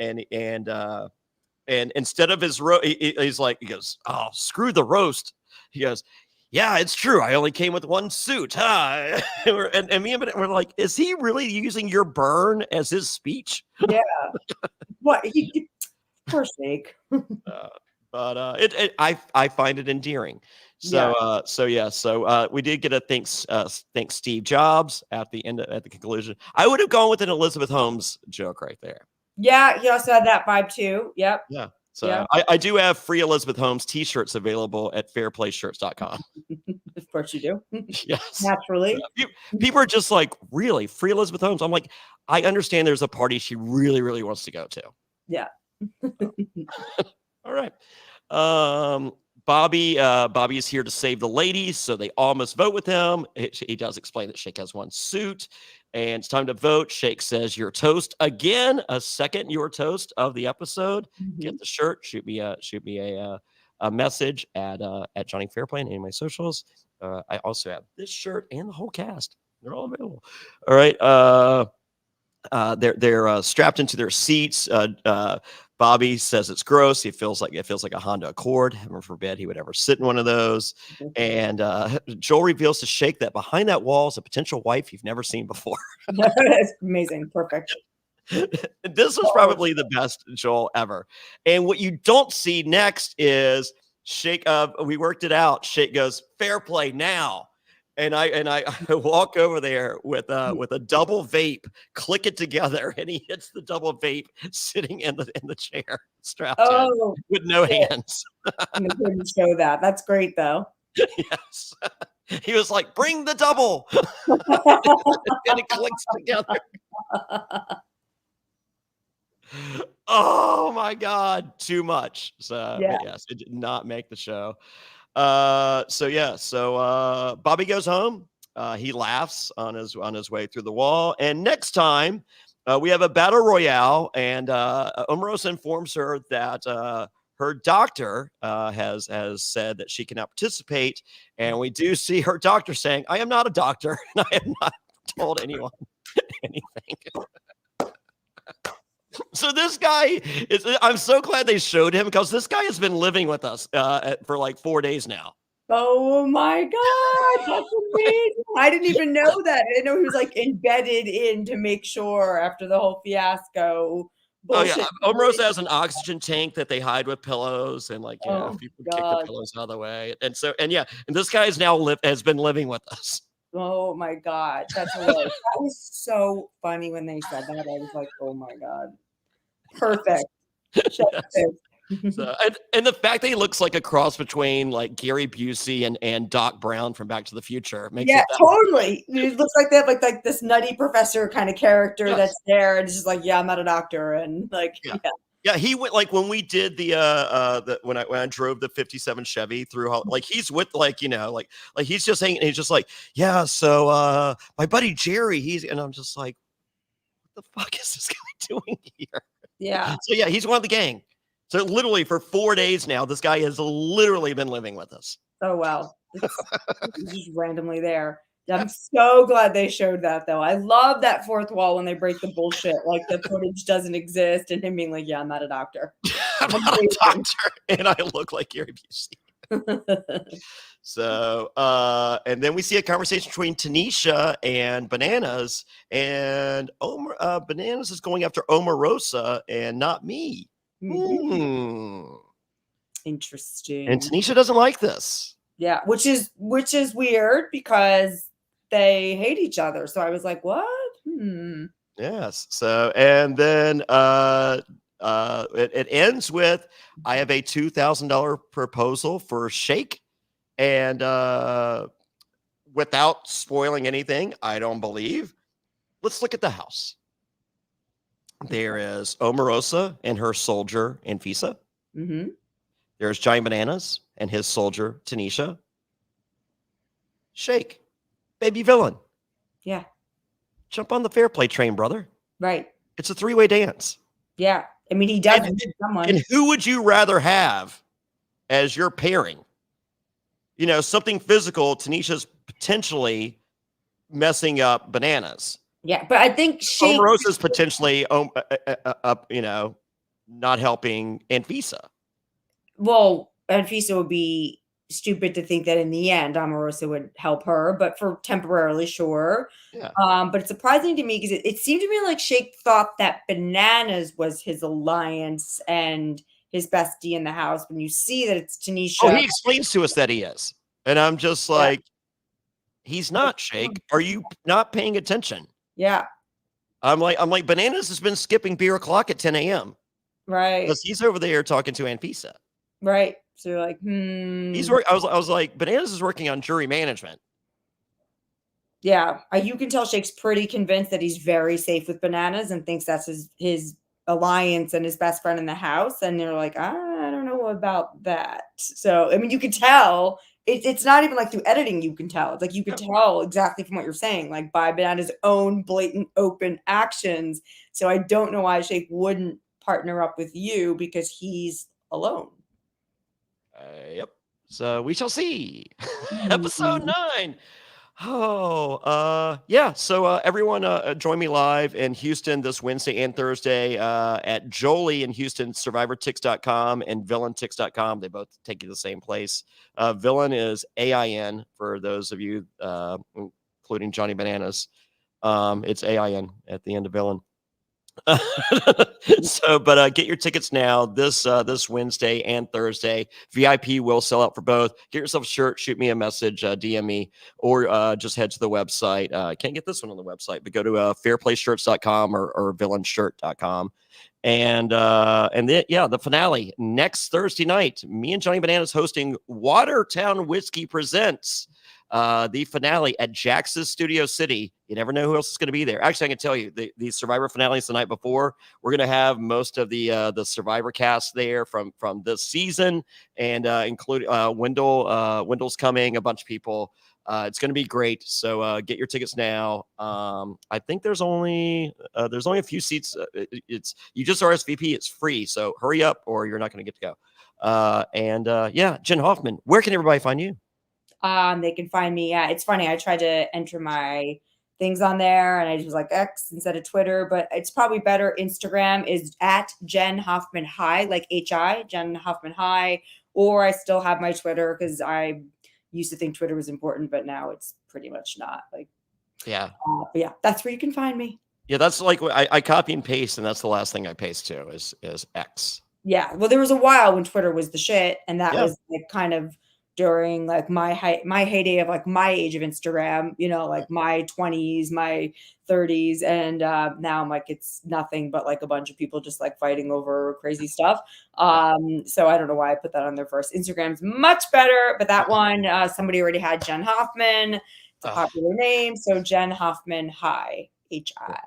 instead of his he's like, he goes, "Oh, screw the roast." He goes, "Yeah, it's true. I only came with one suit." Huh? and me and Ben were like, is he really using your burn as his speech? Yeah. What? Poor Shake. But I find it endearing. So we did get a thanks Steve Jobs at the conclusion. I would have gone with an Elizabeth Holmes joke right there. Yeah, he also had that vibe too. Yep. Yeah. So I do have free Elizabeth Holmes t-shirts available at fairplayshirts.com. Of course you do. Yes. Naturally. People are just like, really? Free Elizabeth Holmes? I'm like, I understand there's a party she really, really wants to go to. Yeah. All right. Bobby is here to save the ladies, so they all must vote with him. He does explain that Shake has one suit, and it's time to vote. Shake says, "Your toast again." A second your toast of the episode. Mm-hmm. Get the shirt. Shoot me a message at Jonny Fairplay and any of my socials. I also have this shirt and the whole cast. They're all available. All right. They're strapped into their seats. Bobby says it's gross. It feels like a Honda Accord. Heaven forbid he would ever sit in one of those. And Joel reveals to Shake that behind that wall is a potential wife you've never seen before. That's amazing. Perfect. This was probably the best Joel ever. And what you don't see next is Shake. We worked it out. Shake goes, "Fair play now." And I walk over there with a double vape, click it together, and he hits the double vape sitting in the chair, strapped in with no hands. And they couldn't show that. That's great though. Yes. He was like, "Bring the double." And it clicks together. Oh my God, too much. So yes, it did not make the show. So Bobby goes home. He laughs on his way through the wall. And next time we have a battle royale, and Omarosa informs her that her doctor has said that she cannot participate. And we do see her doctor saying, "I am not a doctor, and I have not told anyone anything." So this guy I'm so glad they showed him, because this guy has been living with us for like 4 days now. Oh my God, that's amazing. I didn't even know that. I didn't know he was like embedded in to make sure after the whole fiasco. Bullshit. Oh yeah, Omarosa has an oxygen tank that they hide with pillows, and like people kick the pillows out of the way. And this guy is has been living with us. Oh my God, that's hilarious. That was so funny when they said that. I was like, oh my God. Perfect. Yes. So, and the fact that he looks like a cross between like Gary Busey and Doc Brown from Back to the Future makes Yeah, it that totally. It looks like they have like this nutty professor kind of character yes. that's there, and it's just like, yeah, I'm not a doctor, and like, Yeah. yeah, Yeah, he went like when we did the when I drove the 57 Chevy through like he's with like like he's just hanging he's just like yeah so my buddy Jerry and I'm just like what the fuck is this guy doing here? yeah. So yeah, he's one of the gang. So literally for 4 days now, this guy has literally been living with us. Oh wow, it's just randomly there. I'm so glad they showed that though. I love that fourth wall when they break the bullshit, like the footage doesn't exist, and him being like, "Yeah, I'm not a doctor." I'm not a doctor, and I look like Gary Busey. So, and then we see a conversation between Tanisha and Bananas, and Bananas is going after Omarosa and not me. Interesting. And Tanisha doesn't like this. Yeah, which is weird because they hate each other. So I was like, what? Yes. So, and then it ends with I have a $2,000 proposal for Shake, and without spoiling anything, I don't believe. Let's look at the house. There is Omarosa and her soldier, Anfisa. Mm-hmm. There's Johnny Bananas and his soldier, Tanisha. Shake, baby villain. Yeah. Jump on the Fairplay train, brother. Right. It's a 3-way dance. Yeah. I mean, he does need someone. And who would you rather have as your pairing? You know, something physical. Tanisha's potentially messing up Bananas. Yeah, but I think Shake Omarosa's potentially, not helping Anfisa. Well, Anfisa would be stupid to think that in the end Omarosa would help her, but for temporarily, sure. Yeah. But it's surprising to me because it seemed to me like Shake thought that Bananas was his alliance and his bestie in the house. When you see that it's Tanisha. Oh, he explains to us that he is. And I'm just like, he's not, Shake. Are you not paying attention? Yeah. I'm like, Bananas has been skipping beer o'clock at 10 a.m. Right. Because he's over there talking to Anfisa. Right. So you're like, I was like, Bananas is working on jury management. Yeah. You can tell Shake's pretty convinced that he's very safe with Bananas and thinks that's his alliance and his best friend in the house. And they're like, I don't know about that. So, I mean, you could tell. It's not even like through editing you can tell. It's like you could tell exactly from what you're saying, like by Bananas' own blatant open actions. So I don't know why Shake wouldn't partner up with you because he's alone. Yep. So we shall see. Episode 9. Oh, yeah. So everyone join me live in Houston this Wednesday and Thursday at Jolie in Houston, survivortix.com and villaintix.com. They both take you to the same place. Villain is AIN for those of you, including Johnny Bananas. It's AIN at the end of villain. So, but get your tickets now this Wednesday and Thursday. VIP will sell out for both. Get yourself a shirt, shoot me a message, DM me, or just head to the website. Can't get this one on the website, but go to fairplayshirts.com or villainshirt.com. And then, the finale next Thursday night, me and Johnny Bananas hosting Watertown Whiskey Presents the finale at Jax's Studio City. You never know who else is going to be there. Actually, I can tell you the Survivor finale is the night before. We're going to have most of the Survivor cast there from this season, and including Wendell's coming, a bunch of people. It's going to be great. So get your tickets now. I think there's only a few seats. You just RSVP. It's free. So hurry up, or you're not going to get to go. Jenn Hoffman, where can everybody find you? They can find me. Yeah, it's funny. I tried to enter my things on there and I just was like X instead of Twitter, but it's probably better. Instagram is at Jenn Hoffman High, like HI, Jenn Hoffman High, or I still have my Twitter because I used to think Twitter was important, but now it's pretty much not. Like, yeah. But yeah, that's where you can find me. Yeah, that's like I copy and paste, and that's the last thing I paste to is X. Yeah, well, there was a while when Twitter was the shit, and that was like kind of during like my heyday of like my age of Instagram, you know, like my 20s, my 30s. And now I'm like, it's nothing but like a bunch of people just like fighting over crazy stuff. So I don't know why I put that on there first. Instagram's much better, but that one, somebody already had Jenn Hoffman. It's a popular name. So Jenn Hoffman, hi, H-I.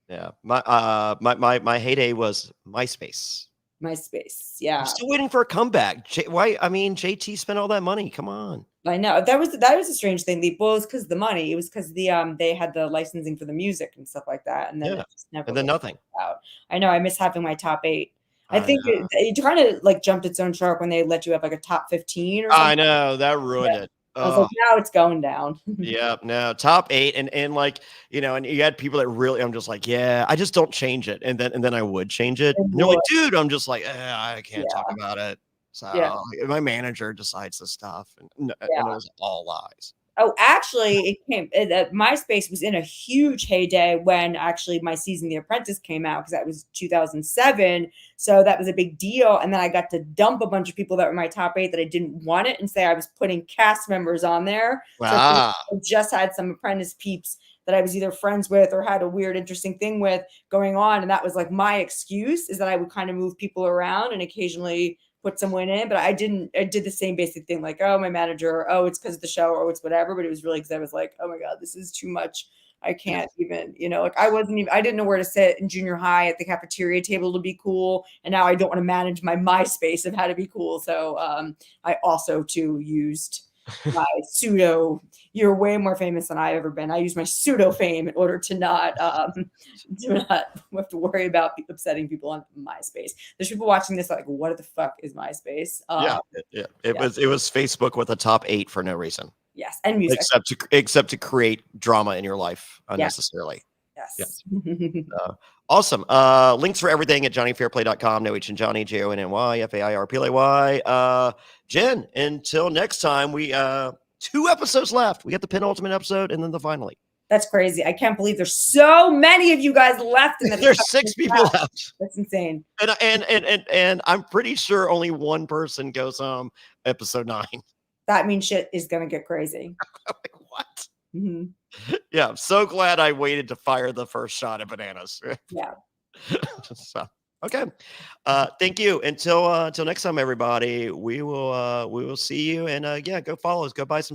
Yeah. My heyday was MySpace. MySpace. Yeah. I'm still waiting for a comeback. Why? I mean, JT spent all that money. Come on. I know that was a strange thing. Well, it was because of the money. It was because they had the licensing for the music and stuff like that, and then it just never and then nothing. Out. I know. I miss having my top 8. I think know. it kind of like jumped its own shark when they let you have like a top 15 or something. I know that ruined it. I was like, now it's going down. Yeah, no, top 8, and like, you know, and you had people that really, I'm just like, yeah, I just don't change it, and then I would change it. And they're like, dude, I'm just like, I can't talk about it. So my manager decides the stuff, and it was all lies. Oh, actually, MySpace was in a huge heyday when actually my season The Apprentice came out, because that was 2007. So that was a big deal. And then I got to dump a bunch of people that were my top 8 that I didn't want it, and say I was putting cast members on there. Wow. So I just had some Apprentice peeps that I was either friends with or had a weird, interesting thing with going on. And that was like my excuse, is that I would kind of move people around and occasionally put someone in, but I did the same basic thing, like, oh, my manager, oh, it's because of the show, or it's whatever. But it was really because I was like, oh my God, this is too much. I can't even, you know, like I didn't know where to sit in junior high at the cafeteria table to be cool. And now I don't want to manage my MySpace of how to be cool. So I also too used my pseudo, you're way more famous than I've ever been. I use my pseudo fame in order to not have to worry about upsetting people on MySpace. There's people watching this like, what the fuck is MySpace? It was Facebook with a top 8 for no reason. Yes, and music. Except to create drama in your life unnecessarily. Yes. Awesome. Links for everything at JonnyFairplay.com. No H in Johnny, JONNY, FAIRPLAY. Jen, until next time, we 2 episodes left. We got the penultimate episode and then the finale. That's crazy. I can't believe there's so many of you guys left. There's 6 people left. That's insane. And I'm pretty sure only one person goes home episode 9. That means shit is gonna get crazy. Like, what? Mm-hmm. Yeah, I'm so glad I waited to fire the first shot at bananas. Yeah. So, okay. Thank you. Until next time, everybody. We will see you, and go follow us. Go buy some